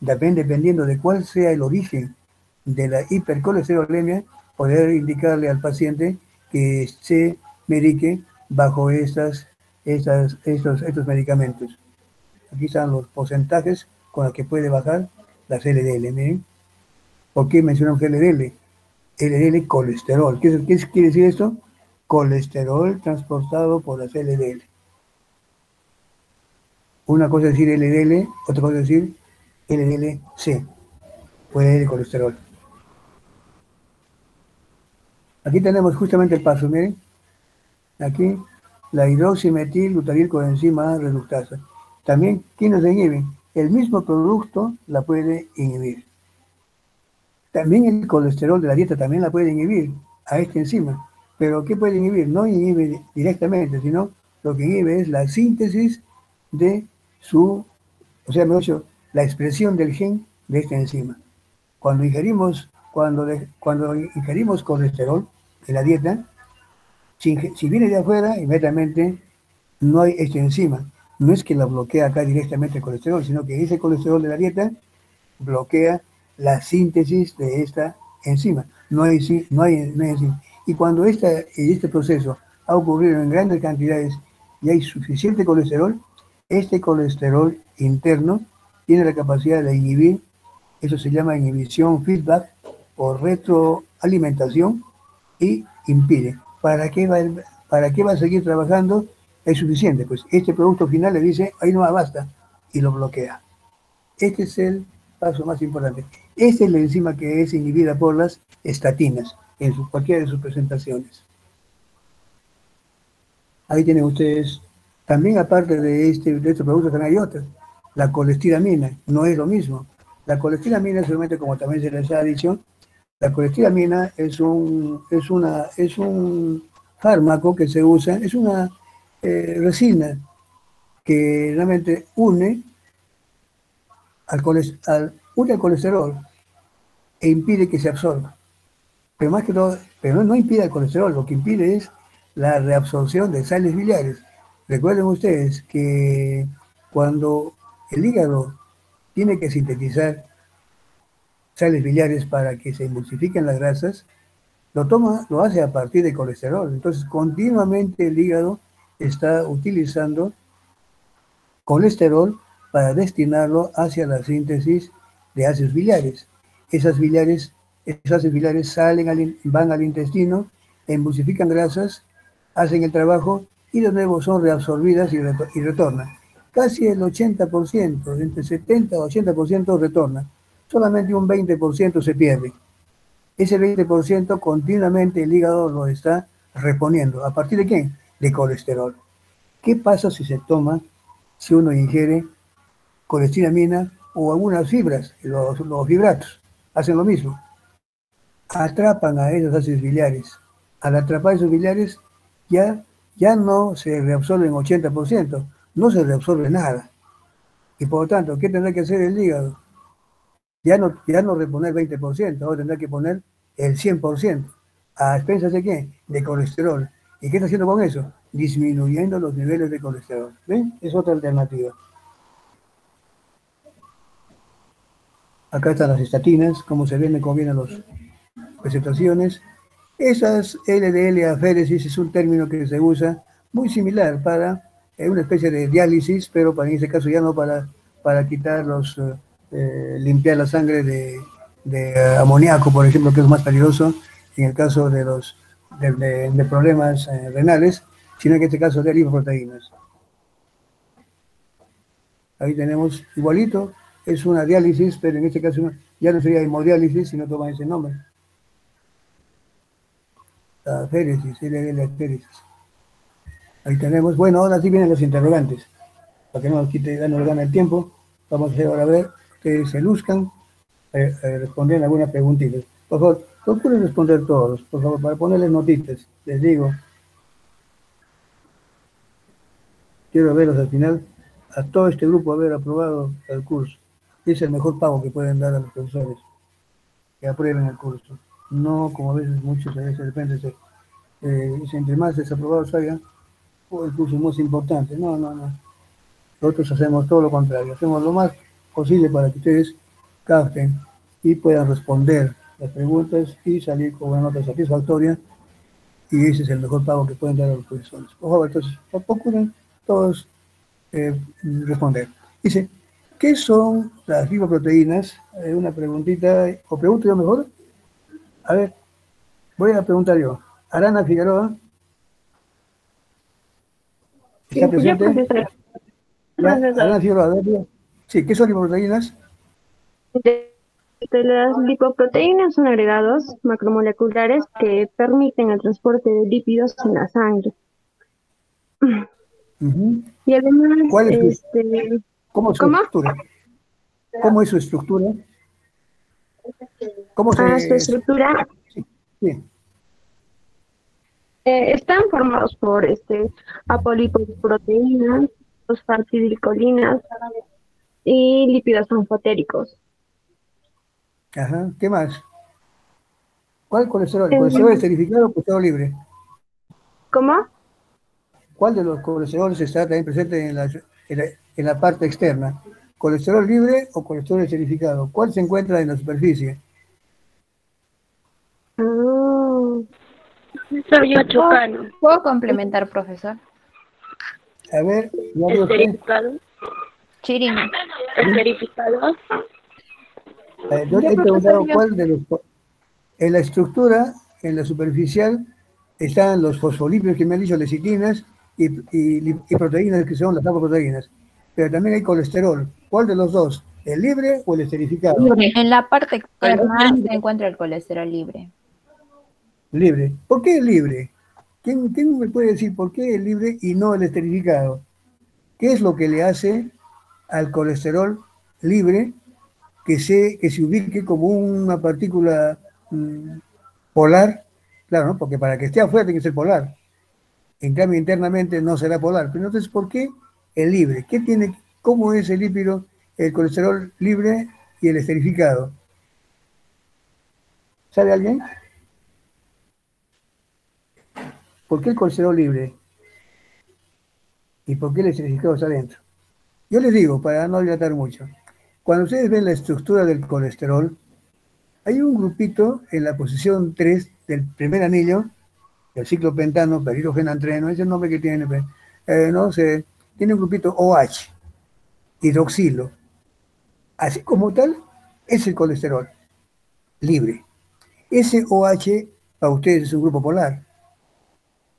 también dependiendo de cuál sea el origen de la hipercolesterolemia, poder indicarle al paciente que se medique bajo estos medicamentos. Aquí están los porcentajes con los que puede bajar las LDL. Miren, ¿por qué mencionamos LDL? LDL colesterol. ¿Qué quiere decir esto? Colesterol transportado por las LDL. Una cosa es decir LDL, otra cosa es decir LDL-C, o LDL colesterol. Aquí tenemos justamente el paso, miren. Aquí, la hidroximetilglutaril coenzima A reductasa. También, ¿quién nos inhibe? El mismo producto la puede inhibir. También el colesterol de la dieta también la puede inhibir a esta enzima. Pero ¿qué puede inhibir? No inhibe directamente, sino lo que inhibe es la síntesis de o sea, mejor dicho, la expresión del gen de esta enzima. Cuando ingerimos colesterol en la dieta, si viene de afuera, inmediatamente no hay esta enzima. No es que la bloquea acá directamente el colesterol, sino que ese colesterol de la dieta bloquea la síntesis de esta enzima. No hay enzima. Y cuando este proceso ha ocurrido en grandes cantidades y hay suficiente colesterol, este colesterol interno tiene la capacidad de inhibir, eso se llama inhibición feedback o retroalimentación, y impide. ¿Para qué va a seguir trabajando? Es suficiente, pues este producto final le dice, ahí no basta, y lo bloquea. Este es el paso más importante. Esta es la enzima que es inhibida por las estatinas, en cualquiera de sus presentaciones. Ahí tienen ustedes, también aparte de este producto también hay otras. La colestiramina, no es lo mismo. La colestiramina, seguramente como también se les ha dicho, La colestiramina es un fármaco que se usa, es una resina que realmente une une al colesterol e impide que se absorba. Pero más que todo, pero no impide el colesterol, lo que impide es la reabsorción de sales biliares. Recuerden ustedes que cuando el hígado tiene que sintetizar sales biliares para que se emulsifiquen las grasas, lo hace a partir de colesterol. Entonces, continuamente el hígado está utilizando colesterol para destinarlo hacia la síntesis de ácidos biliares. Esos ácidos biliares van al intestino, emulsifican grasas, hacen el trabajo y de nuevo son reabsorbidas y retornan. Casi el 80%, entre 70 y 80% retorna. Solamente un 20% se pierde. Ese 20% continuamente el hígado lo está reponiendo. ¿A partir de qué? De colesterol. ¿Qué pasa si uno ingiere colestiramina o algunas fibras? Los fibratos hacen lo mismo. Atrapan a esos ácidos biliares. Al atrapar esos biliares, ya no se reabsorben 80%, no se reabsorbe nada. Y por lo tanto, ¿qué tendrá que hacer el hígado? Ya no reponer 20%, ahora tendrá que poner el 100%. ¿A expensas de qué? De colesterol. ¿Y qué está haciendo con eso? Disminuyendo los niveles de colesterol. ¿Ven? Es otra alternativa. Acá están las estatinas, como se ven, cómo vienen las presentaciones. Esas LDL aféresis es un término que se usa muy similar para una especie de diálisis, pero en ese caso ya no para quitar limpiar la sangre de amoníaco, por ejemplo, que es más peligroso en el caso de problemas renales, sino en este caso de lipoproteínas. Ahí tenemos igualito, es una diálisis, pero en este caso ya no sería hemodiálisis, sino toma ese nombre. La aféresis, LDL aféresis. Ahí tenemos, bueno, ahora sí vienen los interrogantes. Para que no nos gane el tiempo, vamos a hacer ahora ver, ustedes se luzcan, responder algunas preguntitas. Por favor, procuren responder todos, por favor, para ponerles notitas, les digo. Quiero verlos al final, a todo este grupo haber aprobado el curso. Es el mejor pago que pueden dar a los profesores, que aprueben el curso. No, como a veces muchos, de repente entre más desaprobados haya, el curso es más importante. No. Nosotros hacemos todo lo contrario, hacemos lo más posible para que ustedes capten y puedan responder las preguntas y salir con una nota satisfactoria, y ese es el mejor pago que pueden dar a los profesores. Por favor, entonces, procuren todos responder. Dice, ¿qué son las lipoproteínas? Una preguntita, o pregunto yo mejor. A ver, voy a preguntar yo. Arana Figueroa. ¿Está presente? Arana Figueroa, a ver, sí, ¿qué son lipoproteínas? Las lipoproteínas son agregados macromoleculares que permiten el transporte de lípidos en la sangre. Y además, ¿Cómo es su estructura? ¿Cómo es su estructura? ¿Cómo su estructura? Sí. Están formados por apolipoproteínas, fosfatidilcolinas y lípidos anfotéricos. Ajá, ¿qué más? ¿Cuál colesterol? ¿El colesterol esterificado o colesterol libre? ¿Cómo? ¿Cuál de los colesteroles está también presente en la parte externa? ¿Colesterol libre o colesterol esterificado? ¿Cuál se encuentra en la superficie? ¿Puedo complementar, profesor? A ver, esterificado. Chirino. Esterificado. Yo he preguntado cuál de los... En la estructura, en la superficial, están los fosfolípidos que me han dicho, lecitinas y proteínas que son las lipoproteínas. Pero también hay colesterol. ¿Cuál de los dos? ¿El libre o el esterificado? En la parte externa se encuentra el colesterol libre. Libre. ¿Por qué el libre? ¿Quién me puede decir por qué el libre y no el esterificado? ¿Qué es lo que le hace al colesterol libre que se ubique como una partícula polar, claro, ¿no? Porque para que esté afuera tiene que ser polar. En cambio, internamente no será polar. Pero entonces, ¿por qué el libre? ¿Qué tiene, cómo es el lípido, el colesterol libre y el esterificado? ¿Sabe alguien? ¿Por qué el colesterol libre? ¿Y por qué el esterificado está adentro? Yo les digo, para no dilatar mucho, cuando ustedes ven la estructura del colesterol, hay un grupito en la posición 3 del primer anillo, el ciclopentano, peridrogenantreno, ese es el nombre que tiene, no sé, tiene un grupito OH, hidroxilo. Así como tal, es el colesterol libre. Ese OH para ustedes es un grupo polar,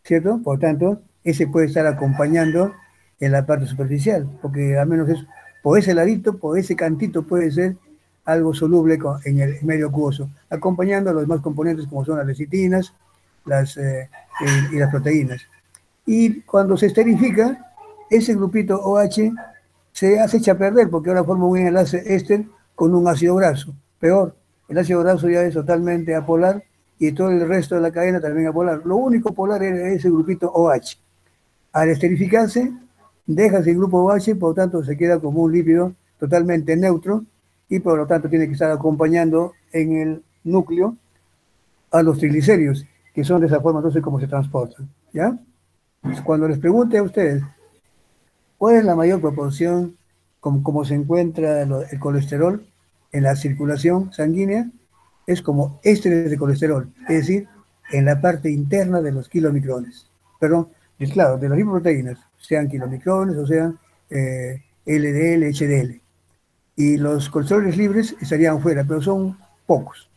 ¿cierto? Por tanto, ese puede estar acompañando en la parte superficial, porque al menos es por ese ladito, por ese cantito puede ser algo soluble en el medio acuoso, acompañando a los demás componentes como son las lecitinas y las proteínas. Y cuando se esterifica, ese grupito OH se echa a perder porque ahora forma un enlace éster con un ácido graso. Peor, el ácido graso ya es totalmente apolar y todo el resto de la cadena también apolar. Lo único polar es ese grupito OH. Al esterificarse, deja ese grupo OH, por lo tanto se queda como un lípido totalmente neutro y por lo tanto tiene que estar acompañando en el núcleo a los triglicéridos, que son de esa forma entonces como se transportan. ¿Ya? Pues cuando les pregunte a ustedes cuál es la mayor proporción como se encuentra el colesterol en la circulación sanguínea, es como ésteres de colesterol, es decir, en la parte interna de los kilomicrones. Perdón, es claro, de las lipoproteínas, sean kilomicrones o sean LDL, HDL. Y los colesteroles libres estarían fuera, pero son pocos.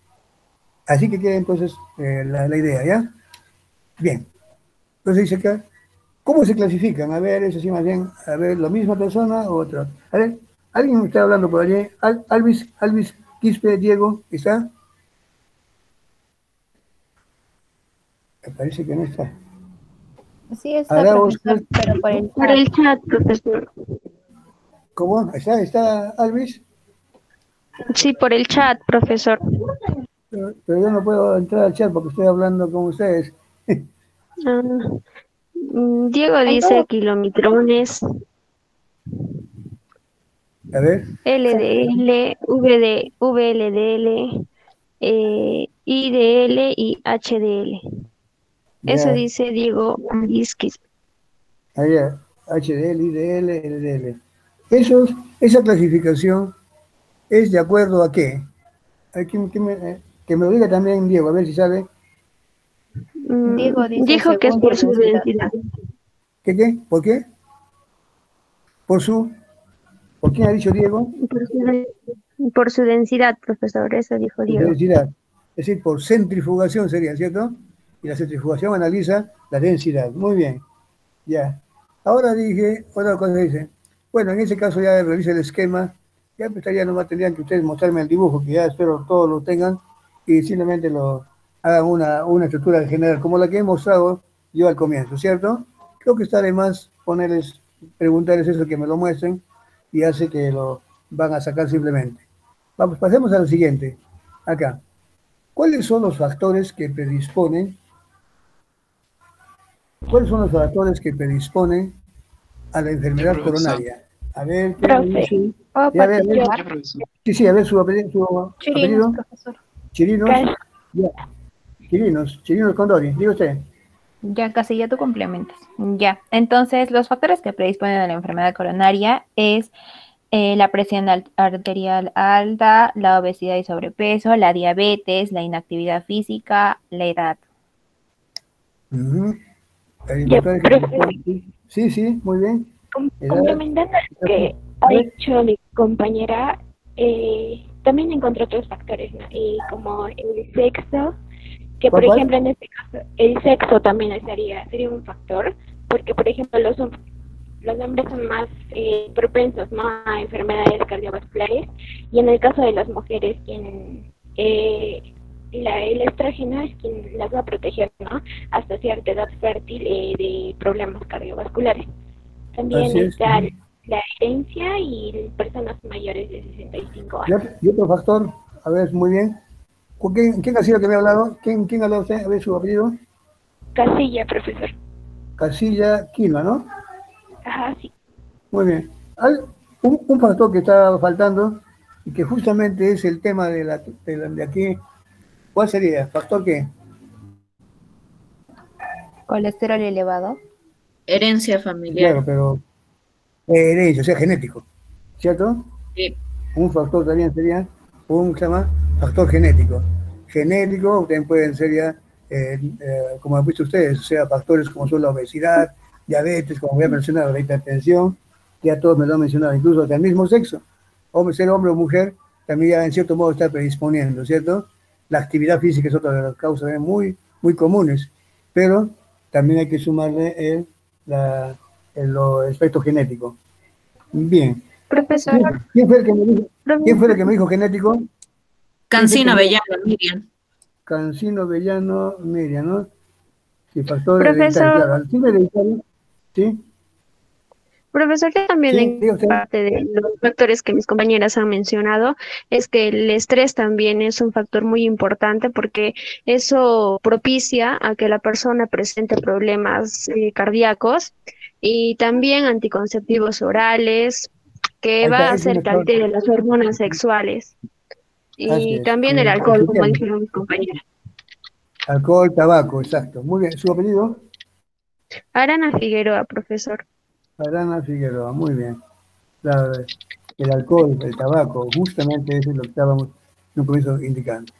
Así que queda entonces la idea, ¿ya? Bien. Entonces dice acá, ¿cómo se clasifican? A ver, eso sí, más bien, a ver, ¿la misma persona o otra? A ver, alguien me está hablando por allí. Alvis Quispe, Diego, ¿está? Me parece que no está. Sí está, Ahora profesor, Oscar, pero por el Por chat. el chat, profesor. ¿cómo? ¿Está Alvis? Sí, por el chat, profesor. Pero yo no puedo entrar al chat porque estoy hablando con ustedes. Ah, Diego dice Entonces, kilomitrones, A ver, LDL, VLDL, IDL y HDL. Eso ya, dice Diego Vizquis. allá, HDL, IDL, LDL. Esa clasificación es de acuerdo a qué? Que me lo diga también Diego, a ver si sabe. Diego dice Dijo que es según por su su densidad. densidad. ¿Qué? ¿Por qué? Por su, ¿por quién ha dicho Diego? Por su densidad, profesor, eso dijo Por Diego. densidad. Es decir, por centrifugación sería, ¿cierto? Y la centrifugación analiza la densidad. Muy bien, ya. Ahora dije, otra cosa dice, bueno, en ese caso ya realice el esquema, ya pues ya nomás tendrían que ustedes mostrarme el dibujo, que ya espero todos lo tengan, y simplemente lo hagan una estructura general, como la que he mostrado yo al comienzo, ¿cierto? Creo que está de más preguntarles eso, que me lo muestren, y hace que lo van a sacar simplemente. Vamos, pasemos a lo siguiente. Acá. ¿Cuáles son los factores que predisponen? ¿Cuáles son los factores que predisponen a la Ya, enfermedad profesor. coronaria? A ver, ¿qué me Profe, dice? ¿Puedo Sí, a ver, participar? Ya, profesor. sí, a ver su apellido. Su Chirinos, apellido. profesor. Chirinos. Ya. Chirinos Condori. Diga usted. Ya casi ya tú complementas. Ya. Entonces, los factores que predisponen a la enfermedad coronaria es la presión arterial alta, la obesidad y sobrepeso, la diabetes, la inactividad física, la edad. Ujú. El Ya, factor que profe, predispone. Sí, sí, muy bien. Edad. complementando lo que A ha ver, dicho mi compañera, también encontré otros factores, ¿no? Como el sexo, que por ¿cuál? ejemplo en este caso el sexo también sería un factor, porque por ejemplo los hombres son más propensos, ¿no?, a enfermedades cardiovasculares, y en el caso de las mujeres el estrógeno es quien las va a proteger, ¿no?, hasta cierta edad fértil de problemas cardiovasculares. También Así es. está la herencia y personas mayores de 65 años. Y otro factor, a ver, muy bien. ¿Quién ha sido que me ha hablado? ¿Quién ha hablado usted? A ver su apellido. Casilla, profesor. Casilla Quinoa, ¿no? Ajá, sí. Muy bien. Un factor que está faltando y que justamente es el tema de aquí. ¿Cuál sería? ¿Factor qué? Colesterol elevado. Herencia Claro, familiar. pero herencia, o sea, genético, ¿cierto? Sí. Un factor también sería se llama factor genético. Genético también pueden ser ya, como han visto ustedes, o sea, factores como son la obesidad, diabetes, como voy a mencionar, la hipertensión, ya todos me lo han mencionado, incluso del mismo sexo, ser hombre o mujer, también ya en cierto modo está predisponiendo, ¿cierto? La actividad física es otra de las causas muy comunes, pero también hay que sumarle el aspecto genético. Bien. Profesor, ¿Quién fue el que me dijo genético? Cancino Avellano, Miriam. Cancino Vellano Miriam, ¿no? Sí, factor hereditario, profesor, claro. Al fin hereditario, ¿sí? profesor, que también Sí, diga en usted. parte de los factores que mis compañeras han mencionado es que el estrés también es un factor muy importante porque eso propicia a que la persona presente problemas cardíacos y también anticonceptivos orales, que Ahí va está, a es un hacer que factor. altere las hormonas sexuales Así y es, también el alcohol, como efectivamente. dijeron mis compañeras. Alcohol, tabaco, exacto. Muy bien. ¿Su apellido? Arana Figueroa, profesor. Arana Figueroa, muy bien. Claro, el alcohol, el tabaco, justamente eso es lo que estábamos en un comienzo indicando.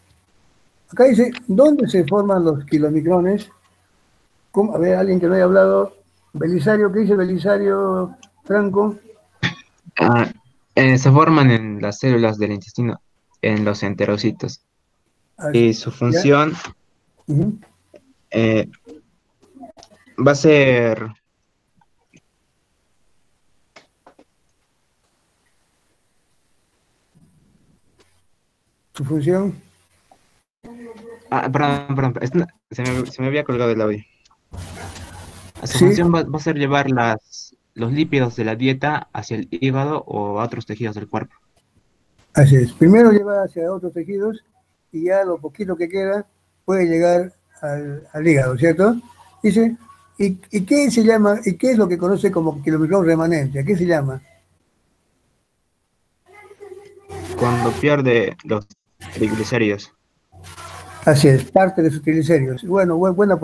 Acá dice, ¿dónde se forman los kilomicrones? A ver, alguien que no haya hablado. Belisario, ¿qué dice Belisario Franco? Ah, se forman en las células del intestino, en los enterocitos. Y su ¿Ya? función Ujú. eh, va a ser, Su función. perdón, se me había colgado el audio. Su Sí, función va a ser llevar los lípidos de la dieta hacia el hígado o a otros tejidos del cuerpo. así es. Primero lleva hacia otros tejidos y ya lo poquito que queda puede llegar al hígado, ¿cierto? Dice, ¿y qué se llama, y qué es lo que conoce como kilomicrón remanente? ¿A qué se llama? Cuando pierde los triglicéridos. Así es, parte de sus triglicéridos. Bueno, buena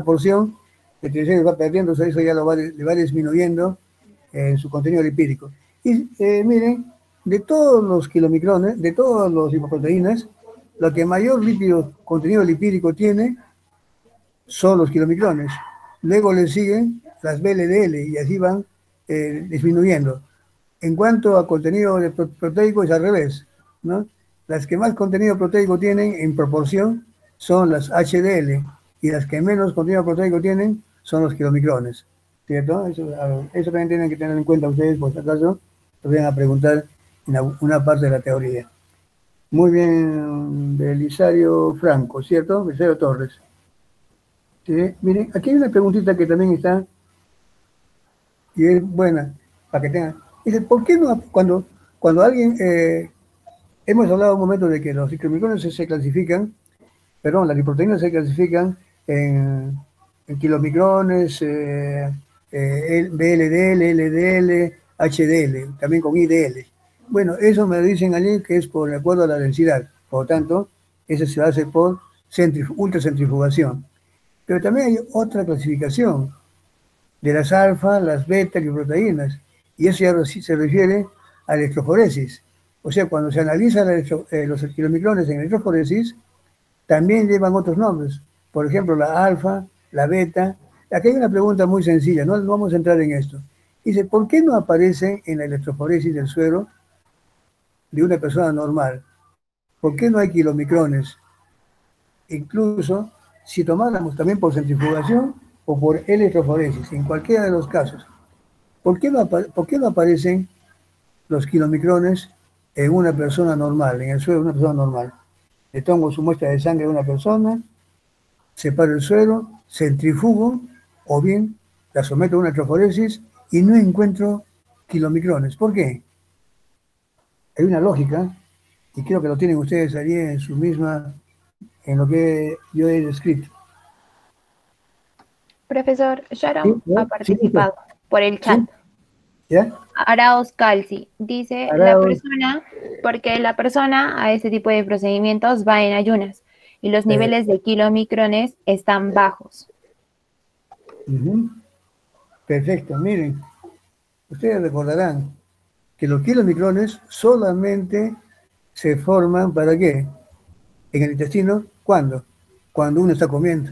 porción de triglicéridos va perdiendo, eso ya le va disminuyendo en su contenido lipídico. Y miren, de todos los kilomicrones, de todas las lipoproteínas, lo que mayor contenido lipídico tiene son los kilomicrones. Luego le siguen las VLDL y así van disminuyendo. En cuanto a contenido proteico es al revés, ¿no? Las que más contenido proteico tienen en proporción son las HDL y las que menos contenido proteico tienen son los kilomicrones, ¿cierto? Eso también tienen que tener en cuenta ustedes, por si acaso, lo vayan a preguntar en una parte de la teoría. Muy bien, Belisario Franco, ¿cierto? Belisario Torres. ¿Sí? Miren, aquí hay una preguntita que también está, y es buena, para que tengan. Dice, ¿por qué no, cuando alguien, hemos hablado un momento de que los kilomicrones se clasifican, perdón, las lipoproteínas se clasifican en kilomicrones, VLDL, LDL, HDL, también con IDL. Bueno, eso me dicen allí que es por de acuerdo a la densidad, por lo tanto, eso se hace por ultracentrifugación. Pero también hay otra clasificación de las alfa, las beta lipoproteínas, y eso ya se refiere a la electroforesis. O sea, cuando se analizan los kilomicrones en electroforesis, también llevan otros nombres. Por ejemplo, la alfa, la beta. Aquí hay una pregunta muy sencilla, no vamos a entrar en esto. Dice, ¿por qué no aparecen en la electroforesis del suero de una persona normal? ¿Por qué no hay kilomicrones? Incluso si tomáramos también por centrifugación o por electroforesis, en cualquiera de los casos. ¿Por qué no aparecen los kilomicrones en una persona normal, en el suero de una persona normal? Le tomo su muestra de sangre de una persona, separo el suero, centrifugo, o bien la someto a una electroforesis y no encuentro kilomicrones. ¿Por qué? Hay una lógica, Y creo que lo tienen ustedes allí en su misma, en lo que yo he descrito. Profesor, ¿Sí? Sharon ¿Ya? ha ¿Sí? participado por el ¿Sí? chat. ¿Ya? Arauz Calci dice la Arauz, persona, porque la persona a este tipo de procedimientos va en ayunas y los eh, niveles de kilomicrones están bajos. ujú. Perfecto, miren, ustedes recordarán que los kilomicrones solamente se forman, ¿para qué? En el intestino, ¿cuándo? Cuando uno está comiendo.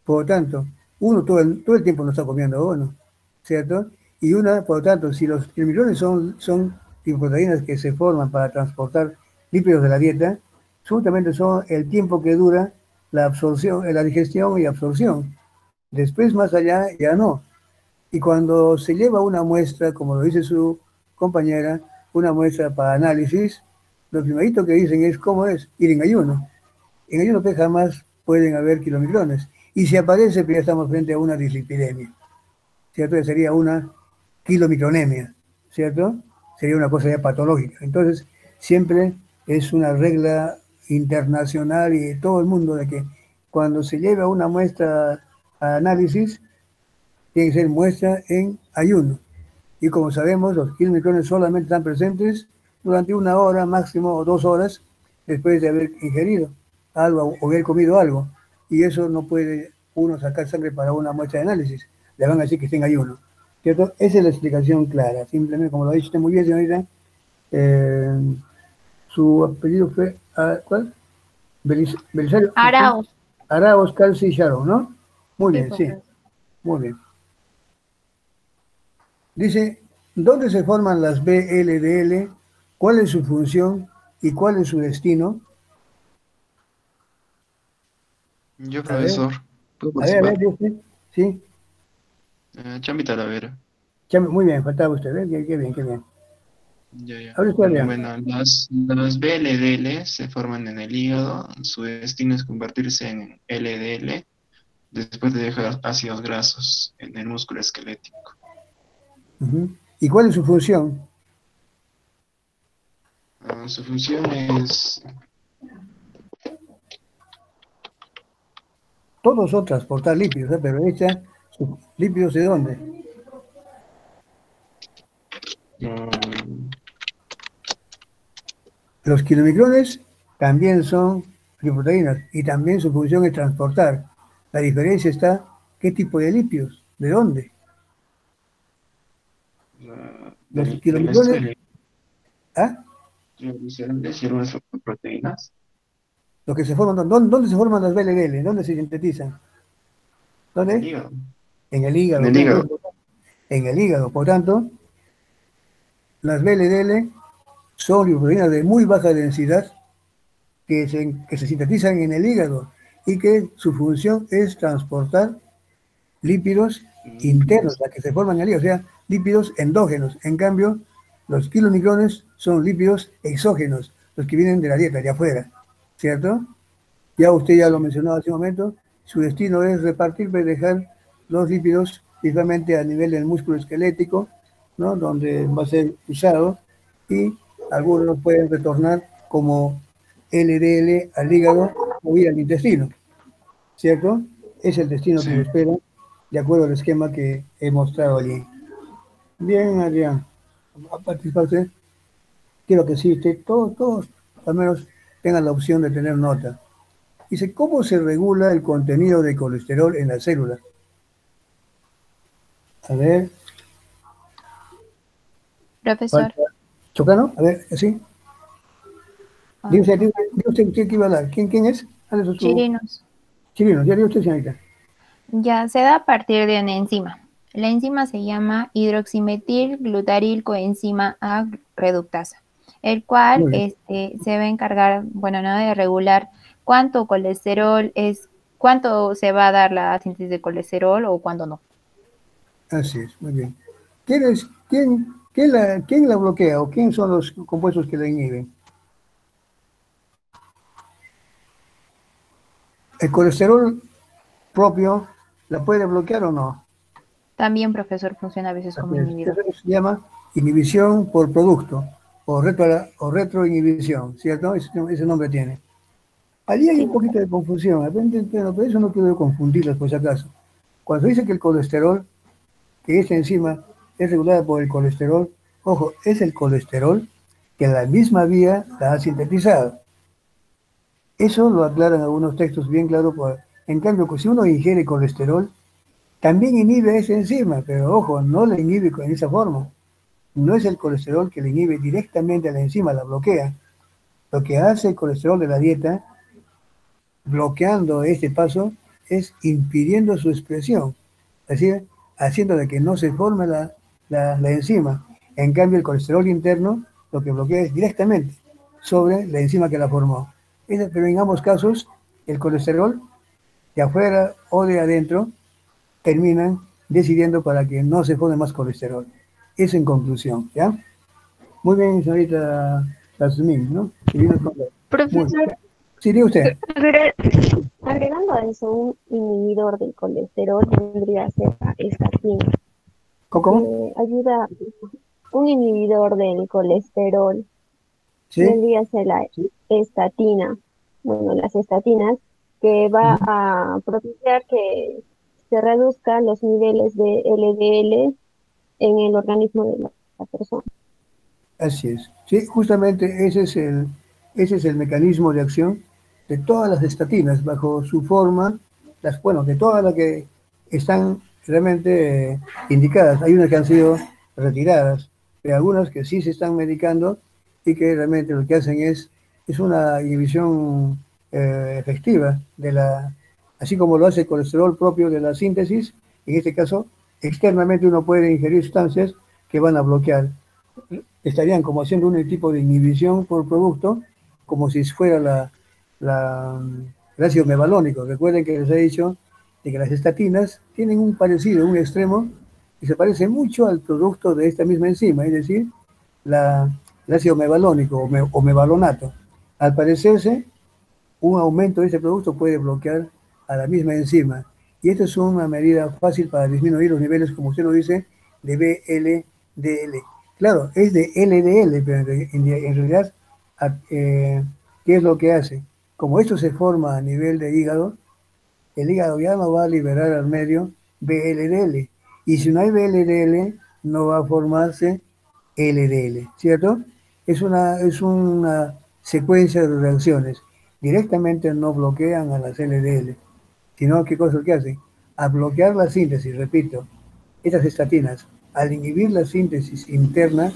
Por lo tanto, uno todo el tiempo no está comiendo uno, ¿cierto? Y una, por lo tanto, si los kilomicrones son proteínas que se forman para transportar lípidos de la dieta, absolutamente son el tiempo que dura la absorción, la digestión y absorción. Después, más allá, ya no. Y cuando se lleva una muestra, como lo dice su compañera, una muestra para análisis, lo primerito que dicen es cómo es ir en ayuno. En ayuno pues jamás pueden haber kilomicrones. Y si aparece, pues ya estamos frente a una dislipidemia, ¿cierto? Ya sería una kilomicronemia, ¿cierto? Sería una cosa ya patológica. Entonces, siempre es una regla internacional y de todo el mundo de que cuando se lleva una muestra a análisis, tiene que ser muestra en ayuno. Y como sabemos, los kilomicrones solamente están presentes durante 1 hora, máximo, o 2 horas, después de haber ingerido algo o haber comido algo. Y eso no puede uno sacar sangre para una muestra de análisis. Le van a decir que está en ayuno. ¿Cierto? Esa es la explicación clara. Simplemente, como lo ha dicho usted muy bien, señorita, eh, su apellido fue, ¿cuál? Belisario. Arauz. Arauz Calci Sharon, ¿no? Muy Sí, bien, sí. profesor. Muy bien. Dice, ¿dónde se forman las BLDL? ¿Cuál es su función y cuál es su destino? Yo, A ver, profesor, ¿puedo a ver, participar? dice. Sí, Chami Talavera. muy bien, faltaba usted, ¿eh? Qué bien, qué bien. Ya, ya. Ahora está bien. Bueno, las BLDL se forman en el hígado. Su destino es convertirse en LDL después de dejar ácidos grasos en el músculo esquelético. Ujú. ¿Y cuál es su función? Su función es Todos son transportar lípidos, ¿eh? Pero lípidos ¿de dónde? mm, Los kilomicrones también son lipoproteínas y también su función es transportar. La diferencia está, ¿qué tipo de lípidos? ¿De dónde? Los del esto kilomicrones, de ¿ah? triglicéridos y algunas proteínas. Los que se forman, ¿dónde se forman las BLDL? ¿Dónde se sintetizan? En el ¿Dónde? hígado. En el En hígado. el hígado. En el hígado. Por tanto, las BLDL son lipoproteínas de muy baja densidad que se sintetizan en el hígado y que su función es transportar lípidos internos, la que se forman en el hígado, o sea, lípidos endógenos. En cambio, los kilomicrones son lípidos exógenos, los que vienen de la dieta, de afuera, ¿cierto? Ya usted ya lo Sí. mencionó hace un momento, su destino es repartir, pues dejar los lípidos principalmente a nivel del músculo esquelético, ¿no? Donde va a ser usado, y algunos pueden retornar como LDL al hígado o ir al intestino, ¿cierto? Es el destino que Sí. se espera de acuerdo al esquema que he mostrado allí. Bien, Adrián, a participarse, quiero que sí, todos al menos tengan la opción de tener nota. Dice, ¿cómo se regula el contenido de colesterol en las células? A ver, Profesor. falta. ¿Chocano? A ver, ¿sí? Ah, Dice usted quién iba a hablar. ¿Quién es? Chirinos. Chirino, ya dijo usted, señorita. Ya se da a partir de una enzima. La enzima se llama hidroximetil glutaril coenzima A reductasa, el cual Muy bien, se va a encargar, bueno, ¿no? De regular cuánto colesterol es, cuánto se va a dar la síntesis de colesterol o cuándo no. así es, muy bien. ¿Quién la bloquea o quién son los compuestos que la inhiben? ¿El colesterol propio la puede bloquear o no? También, profesor, funciona a veces como Así es. inhibidor. Eso se llama inhibición por producto. o retroinhibición, ¿cierto? Ese nombre tiene. Allí hay un poquito de confusión, de repente, pero eso no quiero confundirlas por si acaso. Cuando dice que el colesterol, que esta enzima es regulada por el colesterol, ojo, es el colesterol que la misma vía la ha sintetizado. Eso lo aclaran algunos textos bien claros. En cambio, pues, si uno ingiere colesterol, también inhibe esa enzima, pero ojo, no la inhibe en esa forma. No es el colesterol que le inhibe directamente a la enzima, la bloquea. Lo que hace el colesterol de la dieta, bloqueando este paso, es impidiendo su expresión, es decir, haciendo de que no se forme la enzima. En cambio, el colesterol interno lo que bloquea es directamente sobre la enzima que la formó. Pero en ambos casos, el colesterol de afuera o de adentro terminan decidiendo para que no se forme más colesterol. Eso en conclusión, ¿ya? Muy bien, señorita Yasmín, ¿no? Profesor, Sí, diga usted. Agregando a eso, un inhibidor del colesterol tendría que ser la estatina. ¿Cómo? Ayuda, un inhibidor del colesterol ¿Sí? tendría que ser la estatina. Bueno, las estatinas, que va a propiciar que se reduzcan los niveles de LDL en el organismo de la persona. Así es. Sí, justamente ese es el mecanismo de acción de todas las estatinas, bajo su forma, de todas las que están realmente indicadas. Hay unas que han sido retiradas, pero algunas que sí se están medicando y que realmente lo que hacen es una inhibición efectiva así como lo hace el colesterol propio de la síntesis. En este caso, externamente uno puede ingerir sustancias que van a bloquear, estarían como haciendo un tipo de inhibición por producto, como si fuera el ácido mevalónico. Recuerden que les he dicho de que las estatinas tienen un parecido, un extremo, y se parece mucho al producto de esta misma enzima, es decir, el ácido mevalónico o mevalonato. Al parecerse, un aumento de este producto puede bloquear a la misma enzima. Y esto es una medida fácil para disminuir los niveles, como usted lo dice, de VLDL. Claro, es de LDL, pero en realidad, ¿qué es lo que hace? Como esto se forma a nivel de hígado, el hígado ya no va a liberar al medio VLDL. Y si no hay VLDL, no va a formarse LDL, ¿cierto? Es una secuencia de reacciones. Directamente no bloquean a las LDL, sino ¿qué cosa que hacen? A bloquear la síntesis, repito, estas estatinas, al inhibir la síntesis interna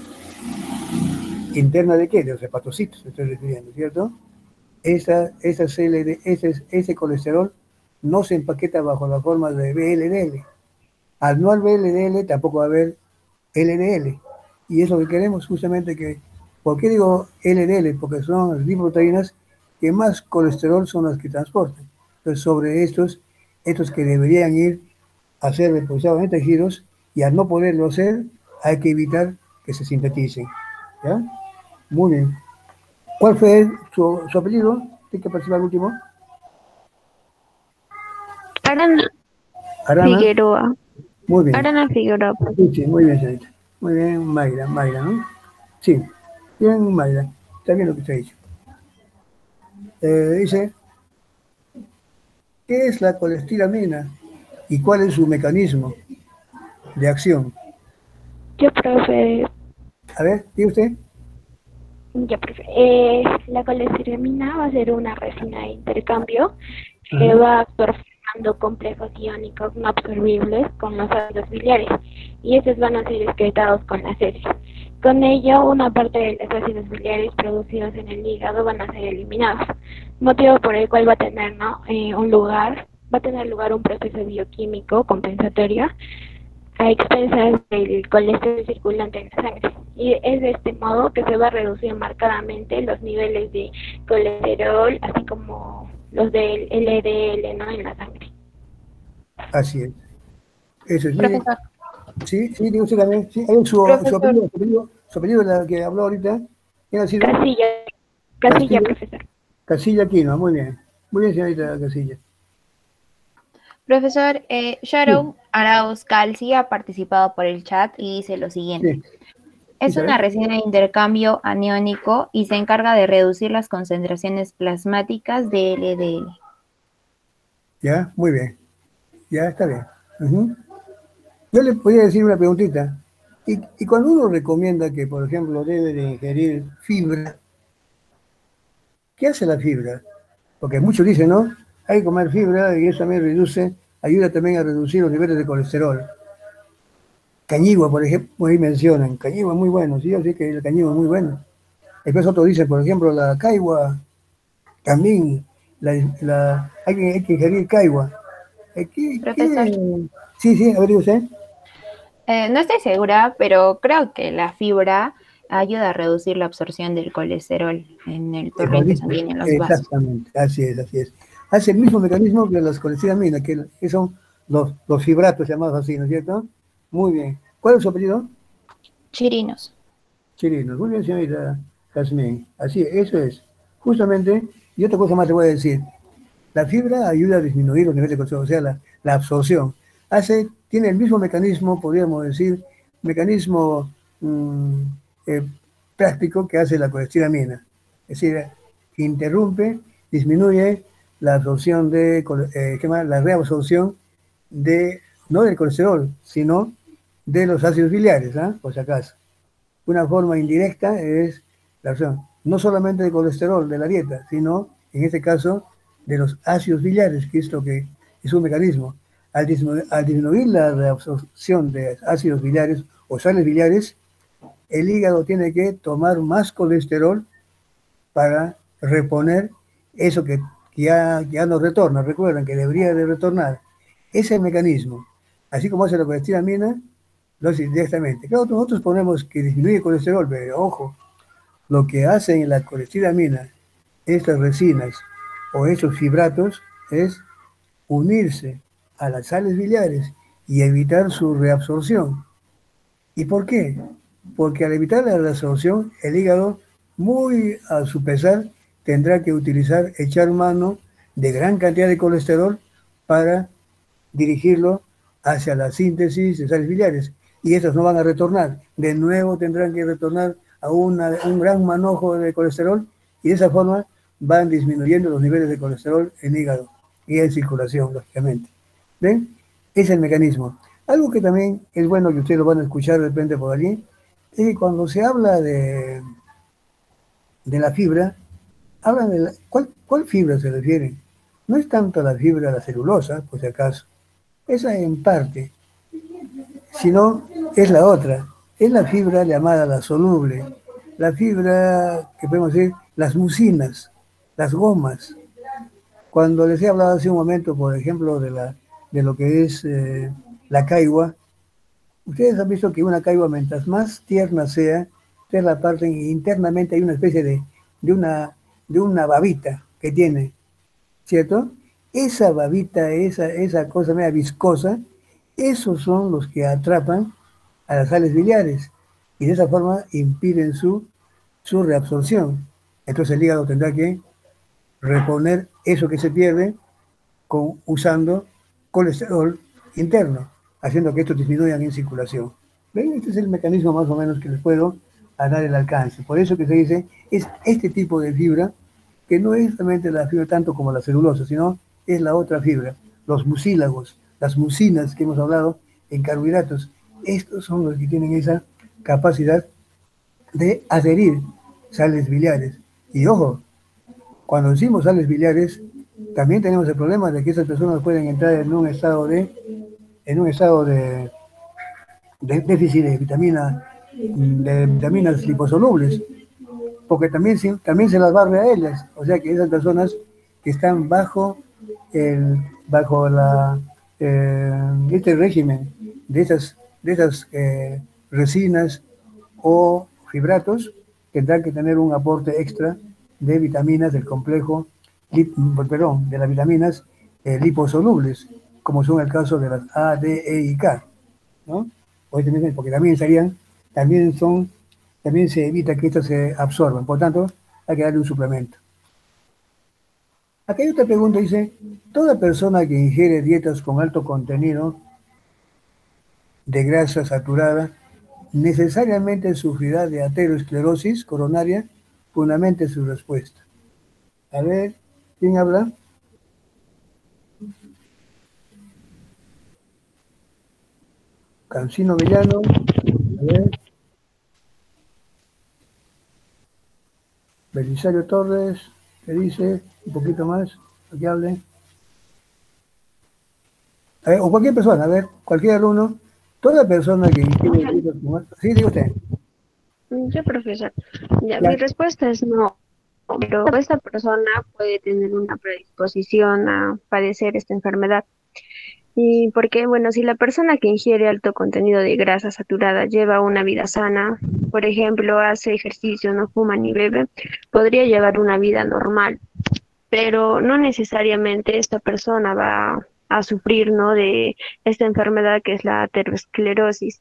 ¿de qué? De los hepatocitos, me estoy refiriendo, ¿cierto? Ese colesterol no se empaqueta bajo la forma de VLDL. Al no haber VLDL, tampoco va a haber LDL. Y es lo que queremos justamente ¿por qué digo LDL? Porque son las lipoproteínas que más colesterol son las que transportan. Entonces, sobre estos que deberían ir a ser depositados en tejidos, y al no poderlo hacer, hay que evitar que se sinteticen. ¿Ya? Muy bien. ¿Cuál fue su apellido? ¿Tiene que participar al último? Arana Arana. Figueroa. Muy bien. Arana Figueroa. Sí, muy bien, señorita. Muy bien, Mayra, ¿no? Sí, bien, Mayra. Está bien lo que usted ha dicho. Dice, ¿qué es la colestiramina y cuál es su mecanismo de acción? Yo, profe, A ver, ¿diga usted? la colesteramina va a ser una resina de intercambio que va a actuar formando complejos iónicos no absorbibles con los ácidos biliares, y estos van a ser excretados con las heces. Con ello, una parte de los ácidos biliares producidos en el hígado van a ser eliminados, motivo por el cual va a tener lugar un proceso bioquímico compensatorio a expensas del colesterol circulante en la sangre. Y es de este modo que se va a reducir marcadamente los niveles de colesterol, así como los del LDL, ¿no?, en la sangre. Así es. Eso es. Profesor. Sí, digo usted también. Sí, su apellido, la que habló ahorita, ¿quién ha sido? Casilla, profesor. Casilla Quinoa, muy bien. Muy bien, señorita Casilla. Profesor, Sharon Arauz Calci ha participado por el chat y dice lo siguiente. Sí. Es ¿Sí una sabes? resina de intercambio aniónico y se encarga de reducir las concentraciones plasmáticas de LDL. Ya, muy bien. Ya está bien. Ujú. Yo le podría decir una preguntita. Y cuando uno recomienda que, por ejemplo, debe de ingerir fibra, ¿qué hace la fibra? Porque muchos dicen, ¿no? Hay que comer fibra y eso también reduce, ayuda también a reducir los niveles de colesterol. Cañigua, por ejemplo, ahí mencionan, cañigua es muy bueno, sí, yo sé que el cañigua es muy bueno. Después otros dicen, por ejemplo, la caigua, también hay que ingerir caigua. Profesor, Sí, sí, a ver, usted. no estoy segura, pero creo que la fibra ayuda a reducir la absorción del colesterol en el torrente Igualito, sanguíneo en los vasos. exactamente, así es, así es. Hace el mismo mecanismo que las colecistinas, que son los fibratos llamados así, ¿no es cierto? Muy bien. ¿Cuál es su apellido? Chirinos. Chirino. Muy bien, señorita Jazmín. Así, eso es. Justamente, y otra cosa más te voy a decir. La fibra ayuda a disminuir los niveles de colesterol, o sea, la absorción. Tiene el mismo mecanismo, podríamos decir, mecanismo mm, eh, práctico que hace la colestiramina. Es decir, interrumpe, disminuye la absorción ¿qué más? La reabsorción no del colesterol, sino de los ácidos biliares, ¿ah? Por si acaso. Una forma indirecta es la absorción, no solamente de colesterol de la dieta, sino, en este caso, de los ácidos biliares, que es lo que es un mecanismo. Al disminuir la reabsorción de ácidos biliares o sales biliares, el hígado tiene que tomar más colesterol para reponer eso que ya no retorna. Recuerden que debería de retornar. Ese es el mecanismo. Así como hace la colestiramina, lo hace directamente. Claro, nosotros ponemos que disminuye el colesterol, pero ojo, lo que hacen en la colestiramina, estas resinas o esos fibratos, es unirse a las sales biliares y evitar su reabsorción. ¿Y por qué? Porque al evitar la reabsorción, el hígado, muy a su pesar, tendrá que echar mano de gran cantidad de colesterol para dirigirlo hacia la síntesis de sales biliares. Y estos no van a retornar. De nuevo tendrán que retornar a un gran manojo de colesterol y de esa forma van disminuyendo los niveles de colesterol en hígado y en circulación, lógicamente. ¿Ven? Es el mecanismo. Algo que también es bueno que ustedes lo van a escuchar de repente por allí, es que cuando se habla de la fibra, hablan de ¿cuál fibra se refiere? No es tanto la fibra, la celulosa, por si acaso. Esa en parte, sino es la otra. Es la fibra llamada la soluble, la fibra que podemos decir, las mucinas, las gomas. Cuando les he hablado hace un momento, por ejemplo, de lo que es la caigua, ustedes han visto que una caigua, mientras más tierna sea, ustedes la parten y internamente hay una especie de una babita que tiene, ¿cierto? Esa babita, esa cosa media viscosa, esos son los que atrapan a las sales biliares y de esa forma impiden su reabsorción. Entonces el hígado tendrá que reponer eso que se pierde usando colesterol interno, haciendo que estos disminuyan en circulación. ¿Ven? Este es el mecanismo más o menos que les puedo dar el alcance. Por eso que se dice, es este tipo de fibra, que no es realmente la fibra tanto como la celulosa, sino es la otra fibra, los mucílagos, las mucinas que hemos hablado en carbohidratos. Estos son los que tienen esa capacidad de adherir sales biliares. Y ojo, cuando decimos sales biliares, también tenemos el problema de que esas personas pueden entrar en un estado de déficit de vitaminas liposolubles, porque también se las barre a ellas. O sea que esas personas que están bajo este régimen de esas resinas o fibratos, tendrán que tener un aporte extra de vitaminas del complejo, de las vitaminas liposolubles, como son el caso de las A, D, E y K, ¿no? Porque también se evita que estas se absorban, por tanto, hay que darle un suplemento. Aquí hay otra pregunta, dice, ¿toda persona que ingiere dietas con alto contenido de grasa saturada necesariamente sufrirá de aterosclerosis coronaria? Fundamente su respuesta. A ver, ¿quién habla? Cancino Villano. A ver. Belisario Torres, ¿qué dice? Un poquito más, para que hable. A ver, o cualquier persona, a ver, cualquier alumno, toda persona que ingiere... Sí, diga usted. Yo, profesor, ya, Ya. mi respuesta es no, pero esta persona puede tener una predisposición a padecer esta enfermedad. Y porque, bueno, si la persona que ingiere alto contenido de grasa saturada lleva una vida sana, por ejemplo, hace ejercicio, no fuma ni bebe, podría llevar una vida normal, pero no necesariamente esta persona va a sufrir, ¿no?, de esta enfermedad que es la aterosclerosis.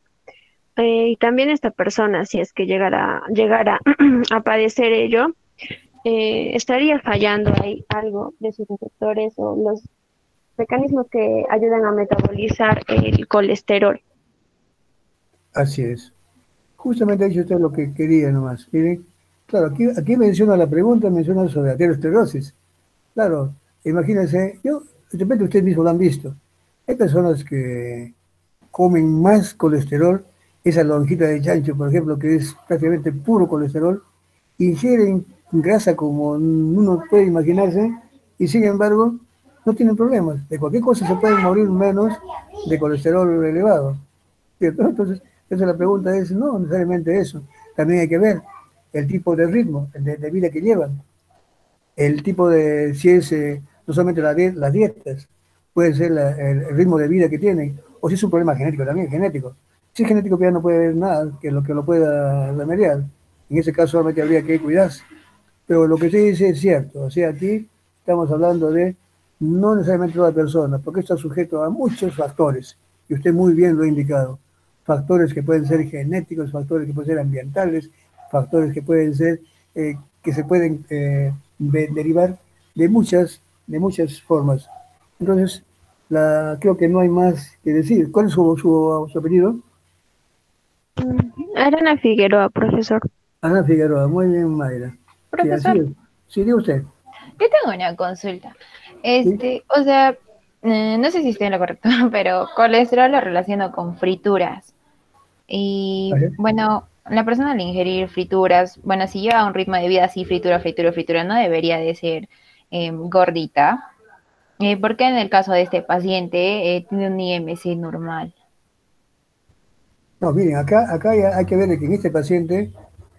Y también esta persona, si es que llegara a padecer ello, estaría fallando ahí algo de sus receptores o los mecanismos que ayudan a metabolizar el colesterol. Así es. Justamente ha dicho usted lo que quería nomás. Miren, claro, aquí menciona la pregunta, menciona sobre aterosclerosis. Claro, imagínense, de repente ustedes mismos lo han visto. Hay personas que comen más colesterol, esa lonjita de chancho, por ejemplo, que es prácticamente puro colesterol, ingieren grasa como uno puede imaginarse, y sin embargo no tienen problemas. De cualquier cosa se pueden morir menos de colesterol elevado, ¿cierto? Entonces, la pregunta es, no necesariamente eso. También hay que ver el tipo de ritmo, de vida que llevan, el tipo de, si es no solamente las dietas, puede ser el ritmo de vida que tienen, o si es un problema genético también, genético. Si es genético, ya no puede haber nada que lo pueda remediar. En ese caso solamente habría que cuidarse. Pero lo que usted dice es cierto, o sea, aquí estamos hablando de no necesariamente toda persona, porque está sujeto a muchos factores, y usted muy bien lo ha indicado. Factores que pueden ser genéticos, factores que pueden ser ambientales, factores que pueden ser, que se pueden derivar de muchas formas. Entonces, creo que no hay más que decir. ¿Cuál es su apellido? Arana Figueroa, profesor. Ana Figueroa, muy bien, Mayra. Sí, así Profesor, es. Sí, diga usted. yo tengo una consulta. O sea, no sé si estoy en lo correcto, pero colesterol lo relaciono con frituras. Y Ajá. bueno, la persona al ingerir frituras, bueno, si lleva un ritmo de vida así, fritura, fritura, fritura, no debería de ser gordita. Porque en el caso de este paciente tiene un IMC normal. No, miren, acá hay que ver que en este paciente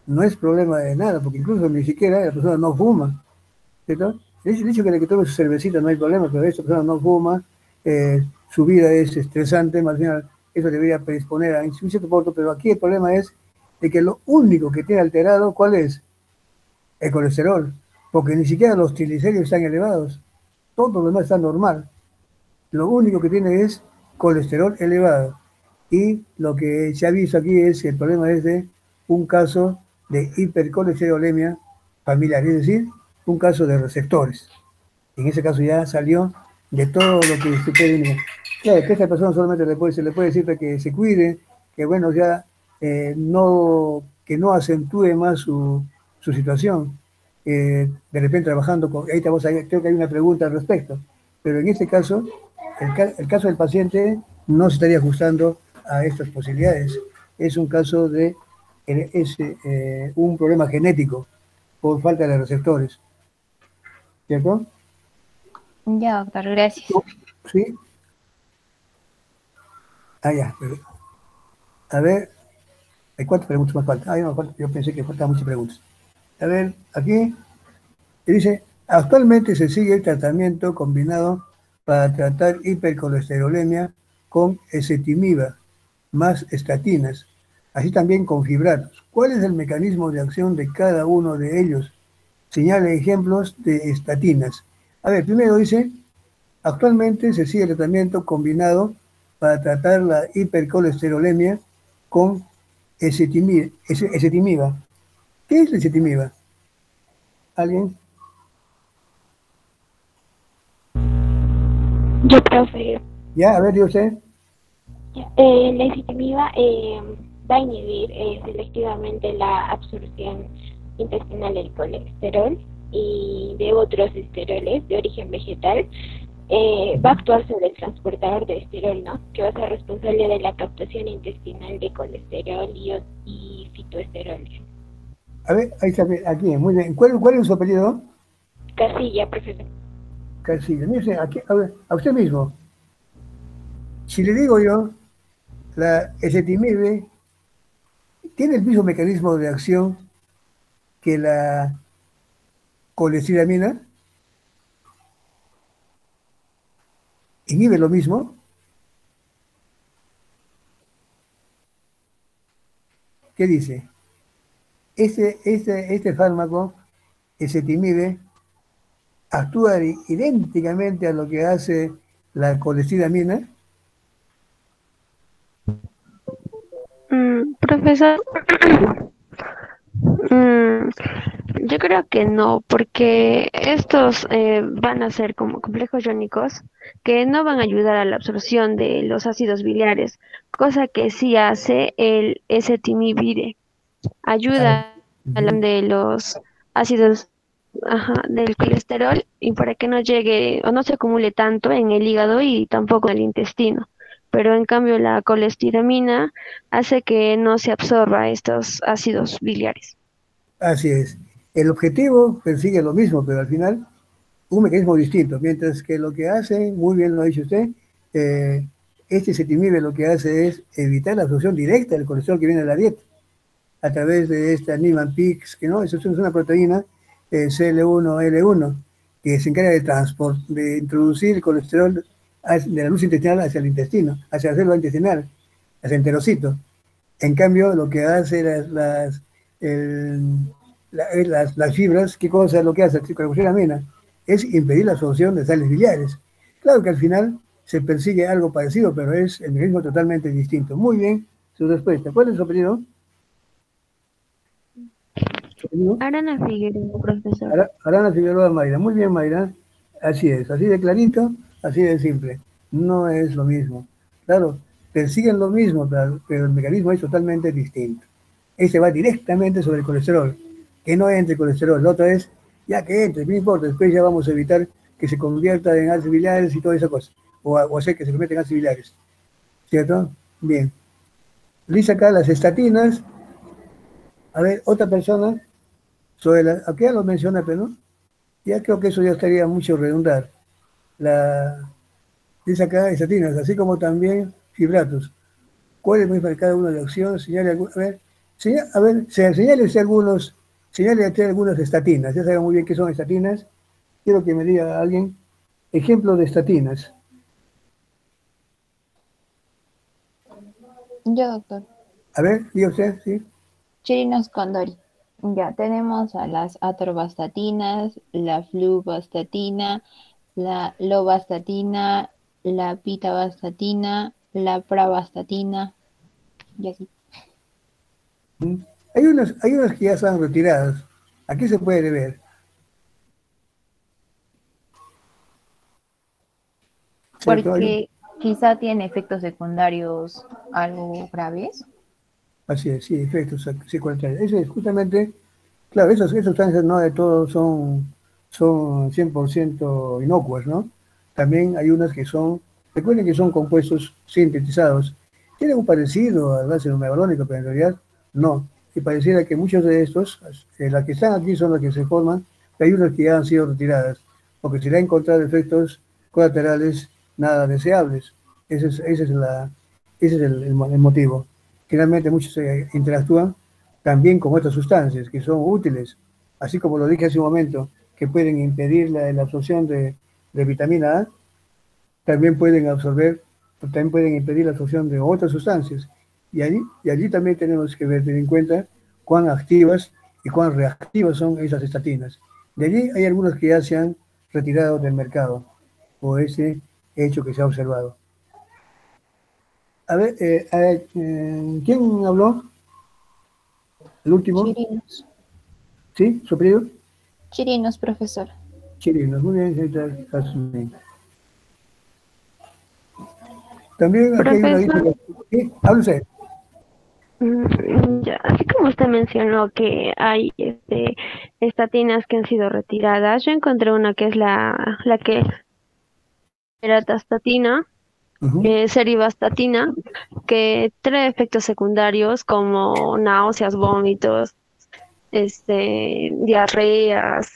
no es problema de nada, porque incluso ni siquiera la persona no fuma, ¿cierto? El hecho que tome su cervecita no hay problema, pero esta persona no fuma, su vida es estresante, más bien eso debería predisponer a un cierto punto, pero aquí el problema es de que lo único que tiene alterado, ¿cuál es? El colesterol, porque ni siquiera los triglicéridos están elevados, todo lo demás está normal. Lo único que tiene es colesterol elevado. Y lo que se ha visto aquí es que el problema es de un caso de hipercolesterolemia familiar, es decir, un caso de receptores. En ese caso ya salió de todo lo que se puede. Claro, que esta persona solamente se le puede decir que se cuide, que bueno, ya que no acentúe más su situación. De repente trabajando con, ahí creo que hay una pregunta al respecto, pero en este caso, el caso del paciente no se estaría ajustando a estas posibilidades. Es un caso de un problema genético por falta de receptores. ¿Cierto? Ya, doctor, gracias. ¿Sí? Ah, ya. A ver, ¿hay cuántas preguntas más faltan? No, yo pensé que faltaban muchas preguntas. A ver, aquí dice, actualmente se sigue el tratamiento combinado para tratar hipercolesterolemia con ezetimiba, más estatinas, así también con fibratos. ¿Cuál es el mecanismo de acción de cada uno de ellos? Señala ejemplos de estatinas. A ver, primero dice, actualmente se sigue el tratamiento combinado para tratar la hipercolesterolemia con ezetimiba. ¿Qué es la ezetimiba? ¿Alguien? Yo, profe. Ya, a ver, yo sé. La ezetimiba va a inhibir selectivamente la absorción intestinal del colesterol y de otros esteroles de origen vegetal. Va a actuar sobre el transportador de esterol, ¿no? Que va a ser responsable de la captación intestinal de colesterol y fitoesteroles. A ver, ahí está, aquí, muy bien. ¿Cuál es su apellido? Casilla, profesor. Casilla. Mire, aquí, a ver, a usted mismo. Si le digo yo, la ezetimibe tiene el mismo mecanismo de acción que la colestiramina, inhibe lo mismo. ¿Qué dice? Este fármaco, ezetimibe, actúa idénticamente a lo que hace la colestiramina. Profesor, yo creo que no, porque estos van a ser como complejos iónicos que no van a ayudar a la absorción de los ácidos biliares, cosa que sí hace el ezetimibe. Ayuda a la de los ácidos, del colesterol y para que no llegue o no se acumule tanto en el hígado y tampoco en el intestino. Pero en cambio la colestiramina hace que no se absorba estos ácidos biliares. Así es. El objetivo persigue lo mismo, pero al final un mecanismo distinto, mientras que lo que hace, muy bien lo ha dicho usted, este ezetimibe lo que hace es evitar la absorción directa del colesterol que viene de la dieta, a través de esta Niemann-Pick, que no, eso es una proteína CL1L1, que se encarga de introducir el colesterol de la luz intestinal hacia el intestino, hacia la célula intestinal, hacia el enterocito. En cambio, lo que hace las fibras, ¿qué cosa es lo que hace con la colestiramina? Es impedir la absorción de sales biliares. Claro que al final se persigue algo parecido, pero es el mecanismo totalmente distinto. Muy bien, su respuesta. ¿Cuál es su apellido? Arana Figueroa, profesor. Arana Figueroa Mayra. Muy bien, Mayra. Así es, así de clarito, así de simple. No es lo mismo. Claro, persiguen lo mismo, pero el mecanismo es totalmente distinto. Este va directamente sobre el colesterol, que no entre colesterol. La otra es, ya que entre, no importa, después ya vamos a evitar que se convierta en ácidos biliares y toda esa cosa, o hacer que se convierta en ácidos biliares. ¿Cierto? Bien. Dice acá las estatinas. A ver, otra persona, aquí ya lo menciona, pero no, ya creo que eso ya estaría mucho redundar. Dice acá estatinas, así como también fibratos. ¿Cuál es muy para cada una de las opciones? Señale algunas estatinas. Ya saben muy bien qué son estatinas. Quiero que me diga alguien ejemplo de estatinas. Yo, doctor. A ver, diga usted, ¿sí? Chirinos condori. Ya tenemos a las atorvastatinas, la fluvastatina, la lovastatina, la pitavastatina, la pravastatina y así. Hay unas que ya están retiradas. Aquí se puede ver. Porque quizá tiene efectos secundarios algo graves. Así es, sí, efectos secundarios. Eso es justamente, claro, esas sustancias no de todo son 100% inocuas, ¿no? También hay unas que recuerden que son compuestos sintetizados. Tienen un parecido al ácido mevalónico, pero en realidad no. Y pareciera que muchos de estos, las que están aquí son las que se forman, pero hay unas que ya han sido retiradas, porque se le han encontrado efectos colaterales nada deseables. Ese es el motivo. Generalmente muchos interactúan también con otras sustancias que son útiles, así como lo dije hace un momento, que pueden impedir la absorción de vitamina A, también pueden impedir la absorción de otras sustancias. Y allí también tenemos que tener en cuenta cuán activas y cuán reactivas son esas estatinas. De allí hay algunas que ya se han retirado del mercado por ese hecho que se ha observado. A ver, ¿quién habló? ¿El último? Chirinos. ¿Sí? ¿Su apellido? Chirinos, profesor. Chirinos, muy bien, señorita Jasmine. También aquí hay una lista. ¿Sí? Hable usted. Ya, así como usted mencionó que hay estatinas que han sido retiradas, yo encontré una que es la que era tastatina, Ujú. serivastatina, que trae efectos secundarios como náuseas, vómitos, diarreas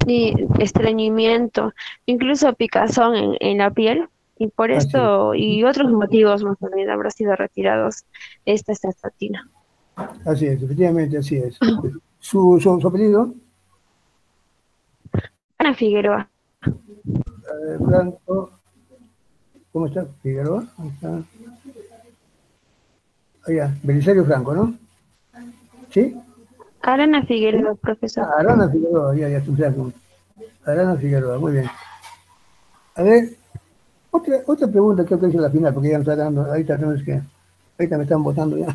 y estreñimiento, incluso picazón en la piel. Y por Así es, esto y otros motivos más también habrá sido retirados esta estatina. así es, efectivamente, así es. Su apellido, Ana Figueroa. Franco, ¿cómo está? Figueroa, ahí está. Allá, Belisario Franco, ¿no? ¿Sí? Arana Figueroa, profesor. Arana Figueroa, ya, tu Franco. Arana Figueroa, muy bien. A ver, otra pregunta que hice a la final, porque ya nos está dando, ahorita me están votando ya,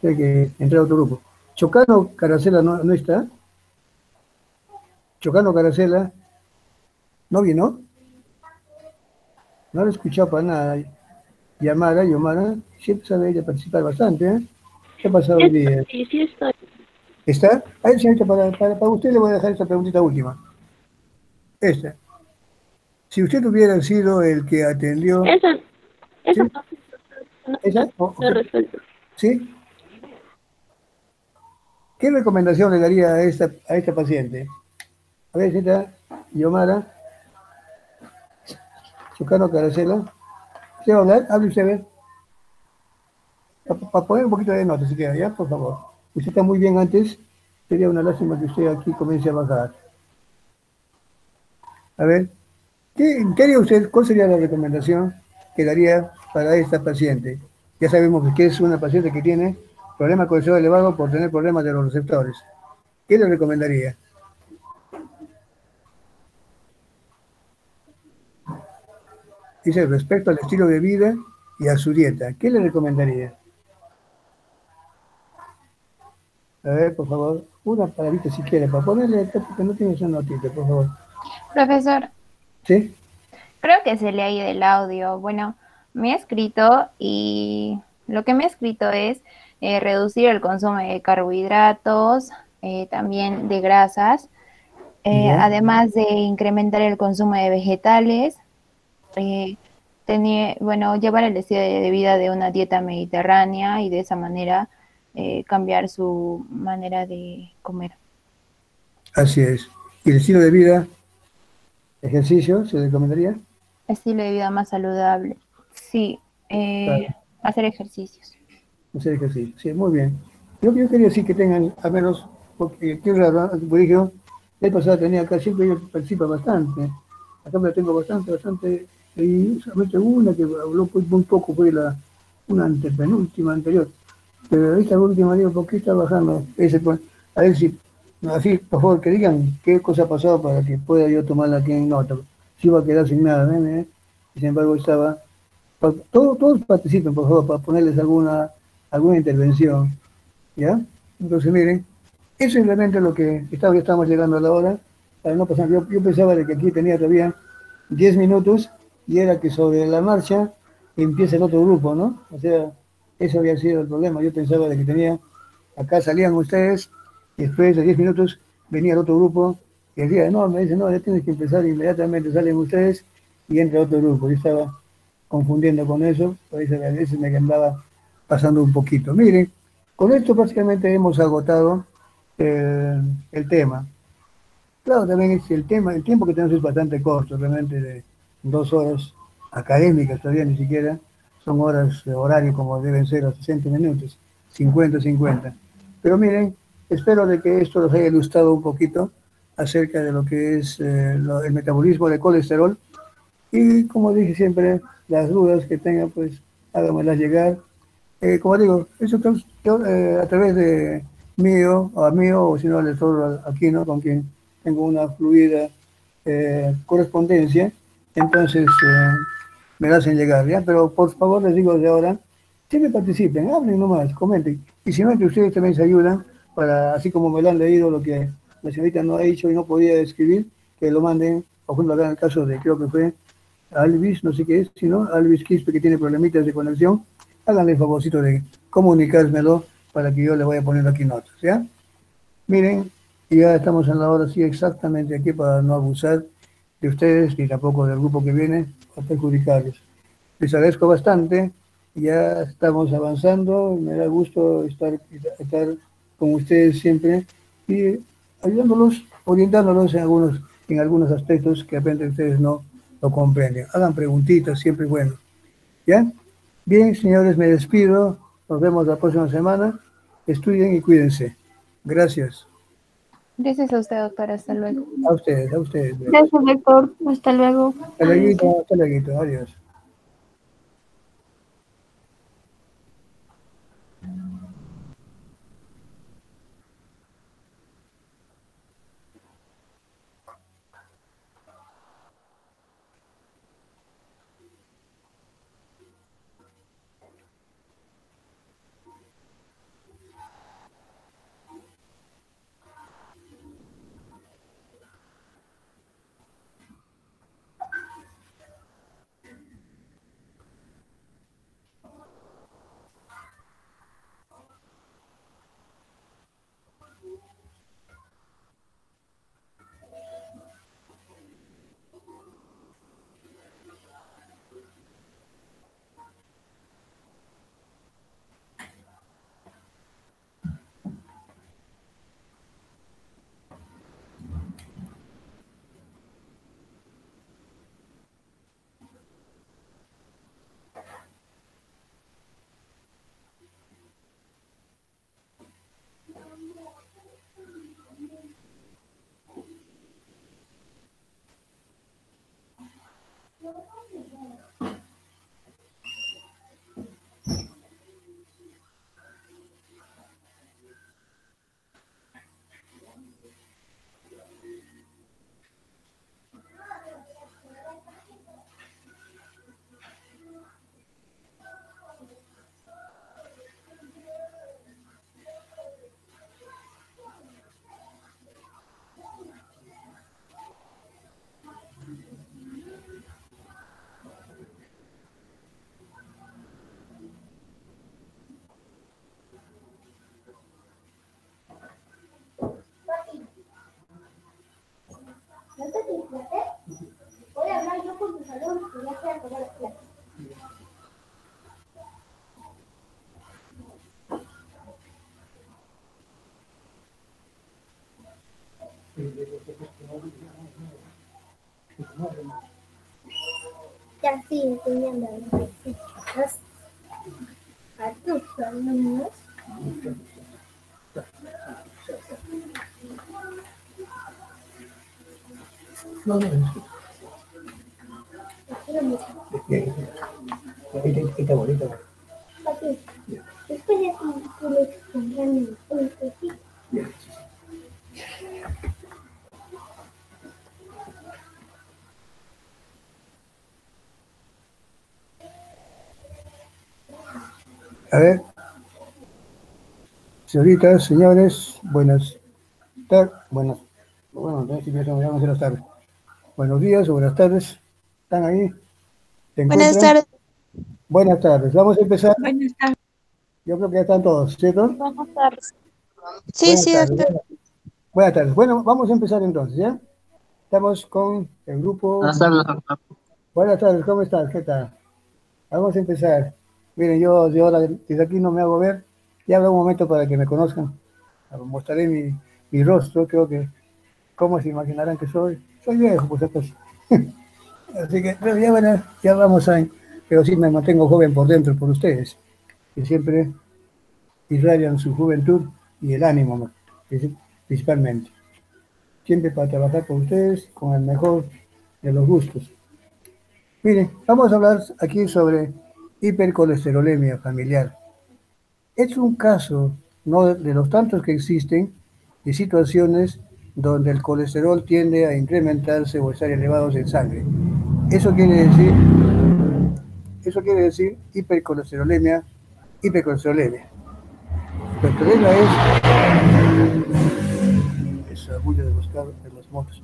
hay que entrar a otro grupo. Chocano Caracela no está. Chocano Caracela no vino, no lo he escuchado para nada. Yomara, siempre sabe ella participar bastante, ¿eh? ¿Qué ha pasado hoy día? Sí, sí estoy. ¿Está? A ver, señorita, para usted le voy a dejar esta preguntita última. Esta. Si usted hubiera sido el que atendió, Esa ¿sí? ¿Esa? no resuelto. ¿Sí? ¿Qué recomendación le daría a esta paciente? A ver, señorita Yomara, Chocano Caracela. ¿Quiere hablar? Hable usted, a ver. Para poner un poquito de nota, si quiere, ¿ya? Por favor. Usted está muy bien antes. Sería una lástima que usted aquí comience a bajar. A ver, ¿qué haría usted? ¿Cuál sería la recomendación que daría para esta paciente? Ya sabemos que es una paciente que tiene problemas con el colesterol elevado por tener problemas de los receptores. ¿Qué le recomendaría? Dice, respecto al estilo de vida y a su dieta, ¿qué le recomendaría? A ver, por favor, una palabrita si quiere, para ponerle acá, porque no tiene esa notita, por favor. Profesor, ¿Sí? creo que se le ha ido el audio. Bueno, me ha escrito y lo que me ha escrito es reducir el consumo de carbohidratos, también de grasas, ¿Ya? además de incrementar el consumo de vegetales, eh, bueno, llevar el estilo de vida de una dieta mediterránea y de esa manera cambiar su manera de comer. Así es. ¿Y el estilo de vida, ejercicio, se recomendaría? Estilo de vida más saludable. Sí, Claro, hacer ejercicios. hacer ejercicio. Sí, muy bien. Yo quería decir que tengan, al menos, porque qué raro, como dije, el pasado tenía acá, siempre ellos participan bastante. Acá me la tengo bastante, y solamente una que habló muy poco fue una antepenúltima anterior. Pero esta última, digo, ¿por qué está bajando? A ver si, así, por favor, que digan qué cosa ha pasado para que pueda yo tomarla aquí en nota. Si iba a quedar sin nada, ¿ven? Y sin embargo estaba. Todos participen, por favor, para ponerles alguna intervención, ¿ya? Entonces, miren, eso es realmente lo que estamos llegando a la hora. Para no pasar, yo pensaba de que aquí tenía todavía 10 minutos y era que sobre la marcha empieza el otro grupo, ¿no? O sea, eso había sido el problema. Yo pensaba de que acá salían ustedes y después de 10 minutos venía el otro grupo y decía, no, me dice, no, ya tienes que empezar inmediatamente, salen ustedes y entra otro grupo. Yo estaba confundiendo con eso, por eso a veces me andaba pasando un poquito. Miren, con esto prácticamente hemos agotado el tema. Claro, también es el tiempo que tenemos es bastante corto, realmente de 2 horas académicas, todavía ni siquiera son horas de horario como deben ser a 60 minutos, 50. Pero miren, espero de que esto los haya ilustrado un poquito acerca de lo que es el metabolismo del colesterol y como dije siempre, las dudas que tengan, pues háganmelas llegar. Como digo, eso a través de mío, o si no, del doctor Aquino, con quien tengo una fluida correspondencia, entonces me la hacen llegar, ¿ya? Pero por favor les digo de ahora, siempre participen, hablen nomás, comenten. Y si no, entre ustedes también se ayudan, para, así como me lo han leído, lo que la señorita no ha dicho y no podía escribir, que lo manden, por ejemplo, acá en el caso de, creo que fue Alvis, no sé qué es, sino Alvis Quispe, que tiene problemitas de conexión, háganle el favorcito de comunicármelo para que yo le vaya poniendo aquí notas, ¿ya? Miren, ya estamos en la hora, sí, exactamente aquí para no abusar de ustedes ni tampoco del grupo que viene a perjudicarles. Les agradezco bastante, ya estamos avanzando, me da gusto estar con ustedes siempre y ayudándolos, orientándolos en algunos aspectos que de repente ustedes no lo comprenden. Hagan preguntitas, siempre es bueno. ¿Ya? Bien, señores, me despido. Nos vemos la próxima semana. Estudien y cuídense. Gracias. Gracias a usted, doctor. Hasta luego. A ustedes, a ustedes. Gracias, doctor. Hasta luego. Hasta luego, hasta luego. Adiós. ¿No te disfraces? Voy a hablar yo con tu salón y ya se acabó la clase. Ya sigue enseñando a los chicos, a tus alumnos. No, no, Quiero mucho. está bonito. Papi, después de eso, tú le comprarme un cosito. A ver, señoritas, señores, buenas tardes, bueno, entonces ya vamos a hacer las tardes. Buenos días o buenas tardes, ¿están ahí? ¿Se Buenas encuentran? tardes. Buenas tardes, vamos a empezar. Buenas tardes. Yo creo que ya están todos, ¿cierto? Buenas tardes. Sí, Buenas sí, tardes, doctor. buenas tardes. Bueno, vamos a empezar entonces, ¿ya? Estamos con el grupo. Buenas tardes, doctor. Buenas tardes, ¿cómo estás? ¿Qué tal? Vamos a empezar. Miren, yo ahora desde aquí no me hago ver. Ya habrá un momento para que me conozcan. Mostraré mi rostro, creo que, ¿cómo se imaginarán que soy? Soy viejo, por supuesto. Así que, pero ya vamos a, pero sí me mantengo joven por dentro por ustedes, que siempre irradian su juventud y el ánimo, principalmente. Siempre para trabajar con ustedes con el mejor de los gustos. Miren, vamos a hablar aquí sobre hipercolesterolemia familiar. Es un caso, no de los tantos que existen, de situaciones donde el colesterol tiende a incrementarse o estar elevados en sangre. Eso quiere decir hipercolesterolemia. Hipercolesterolemia es el orgullo de los carros, de las motos.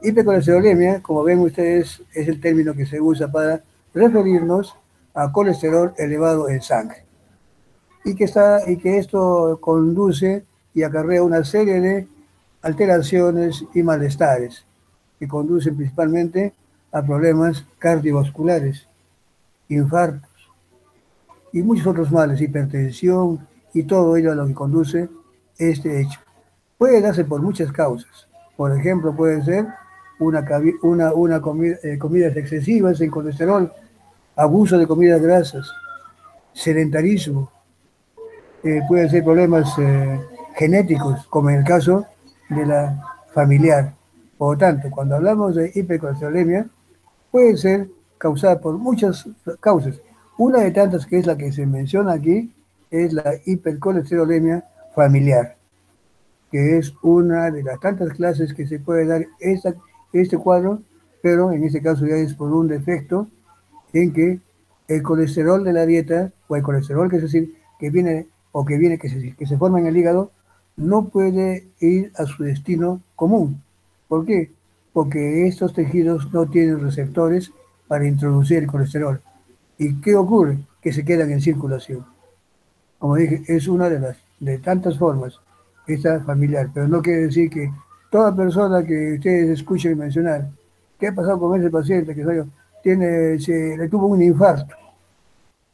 Hipercolesterolemia, como ven ustedes, es el término que se usa para referirnos a colesterol elevado en sangre. y que esto conduce y acarrea una serie de alteraciones y malestares que conducen principalmente a problemas cardiovasculares, infartos y muchos otros males, hipertensión y todo ello a lo que conduce este hecho. Puede darse por muchas causas. Por ejemplo, puede ser comidas excesivas en colesterol, abuso de comidas grasas, sedentarismo, pueden ser problemas genéticos, como en el caso de la familiar. Por lo tanto, cuando hablamos de hipercolesterolemia, puede ser causada por muchas causas. Una de tantas, que es la que se menciona aquí, es la hipercolesterolemia familiar, que es una de las tantas clases que se puede dar este cuadro, pero en este caso ya es por un defecto en que el colesterol de la dieta, o el colesterol que viene o que se forma en el hígado, no puede ir a su destino común. ¿Por qué? Porque estos tejidos no tienen receptores para introducir el colesterol. ¿Y qué ocurre? Que se quedan en circulación. Como dije, es una de tantas formas, esta familiar, pero no quiere decir que toda persona que ustedes escuchen mencionar, ¿qué ha pasado con ese paciente que le tuvo un infarto?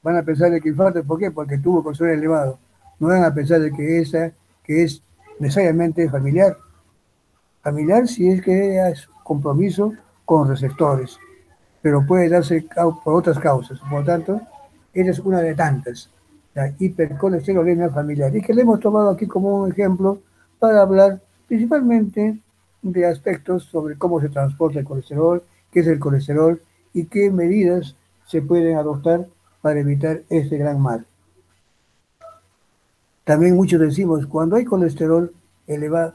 Van a pensar de que infarto, ¿por qué? Porque tuvo colesterol elevado. No van a pensar de que es necesariamente familiar. Familiar si es que es compromiso con receptores, pero puede darse por otras causas. Por lo tanto, esa es una de tantas, la hipercolesterolemia familiar, y que le hemos tomado aquí como un ejemplo para hablar principalmente de aspectos sobre cómo se transporta el colesterol, qué es el colesterol y qué medidas se pueden adoptar para evitar este gran mal. También muchos decimos, cuando hay colesterol elevado,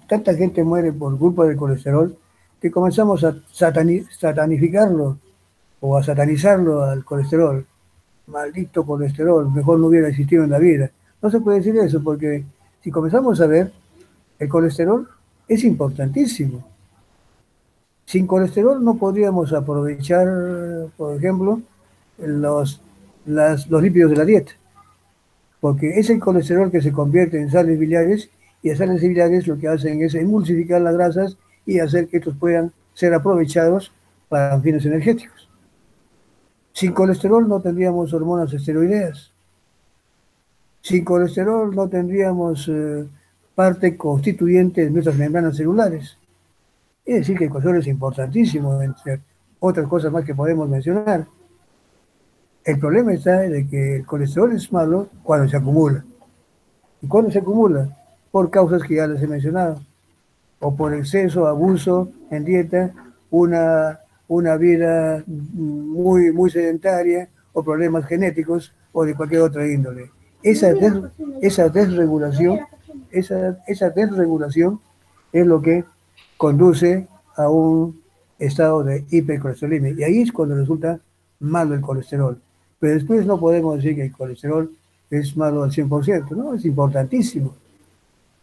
tanta gente muere por culpa del colesterol, que comenzamos a satanificarlo o a satanizarlo al colesterol. Maldito colesterol, mejor no hubiera existido en la vida. No se puede decir eso, porque si comenzamos a ver, el colesterol es importantísimo. Sin colesterol no podríamos aprovechar, por ejemplo, los lípidos de la dieta, porque es el colesterol que se convierte en sales biliares, y las sales biliares lo que hacen es emulsificar las grasas y hacer que estos puedan ser aprovechados para fines energéticos. Sin colesterol no tendríamos hormonas esteroideas. Sin colesterol no tendríamos parte constituyente de nuestras membranas celulares. Es decir, que el colesterol es importantísimo, entre otras cosas más que podemos mencionar. El problema está en que el colesterol es malo cuando se acumula. ¿Y cuándo se acumula? Por causas que ya les he mencionado. O por exceso, abuso en dieta, una vida muy, muy sedentaria, o problemas genéticos, o de cualquier otra índole. Esa desregulación es lo que conduce a un estado de hipercolesterolemia. Y ahí es cuando resulta malo el colesterol. Pero después no podemos decir que el colesterol es malo al 100%, ¿no? Es importantísimo.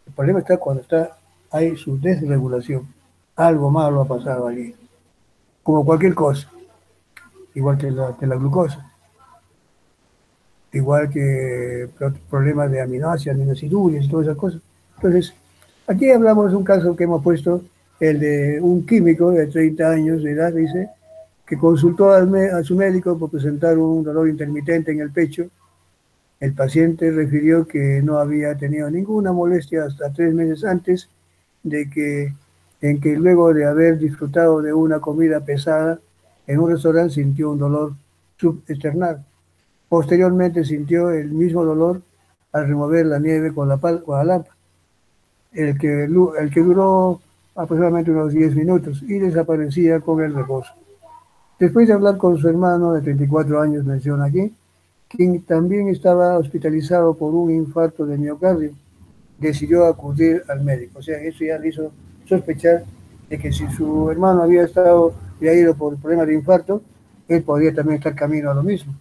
El problema está cuando hay su desregulación. Algo malo ha pasado allí. Como cualquier cosa. Igual que la glucosa. Igual que problemas de aminoácidos, aminoaciduras y todas esas cosas. Entonces, aquí hablamos de un caso que hemos puesto, el de un químico de 30 años de edad, dice, que consultó a su médico por presentar un dolor intermitente en el pecho. El paciente refirió que no había tenido ninguna molestia hasta 3 meses antes en que luego de haber disfrutado de una comida pesada en un restaurante sintió un dolor subesternal. Posteriormente sintió el mismo dolor al remover la nieve con la lámpara, el que duró aproximadamente unos 10 minutos y desaparecía con el reposo. Después de hablar con su hermano de 34 años, menciona aquí, quien también estaba hospitalizado por un infarto de miocardio, decidió acudir al médico. O sea, eso ya le hizo sospechar de que si su hermano había ido por problemas de infarto, él podría también estar camino a lo mismo.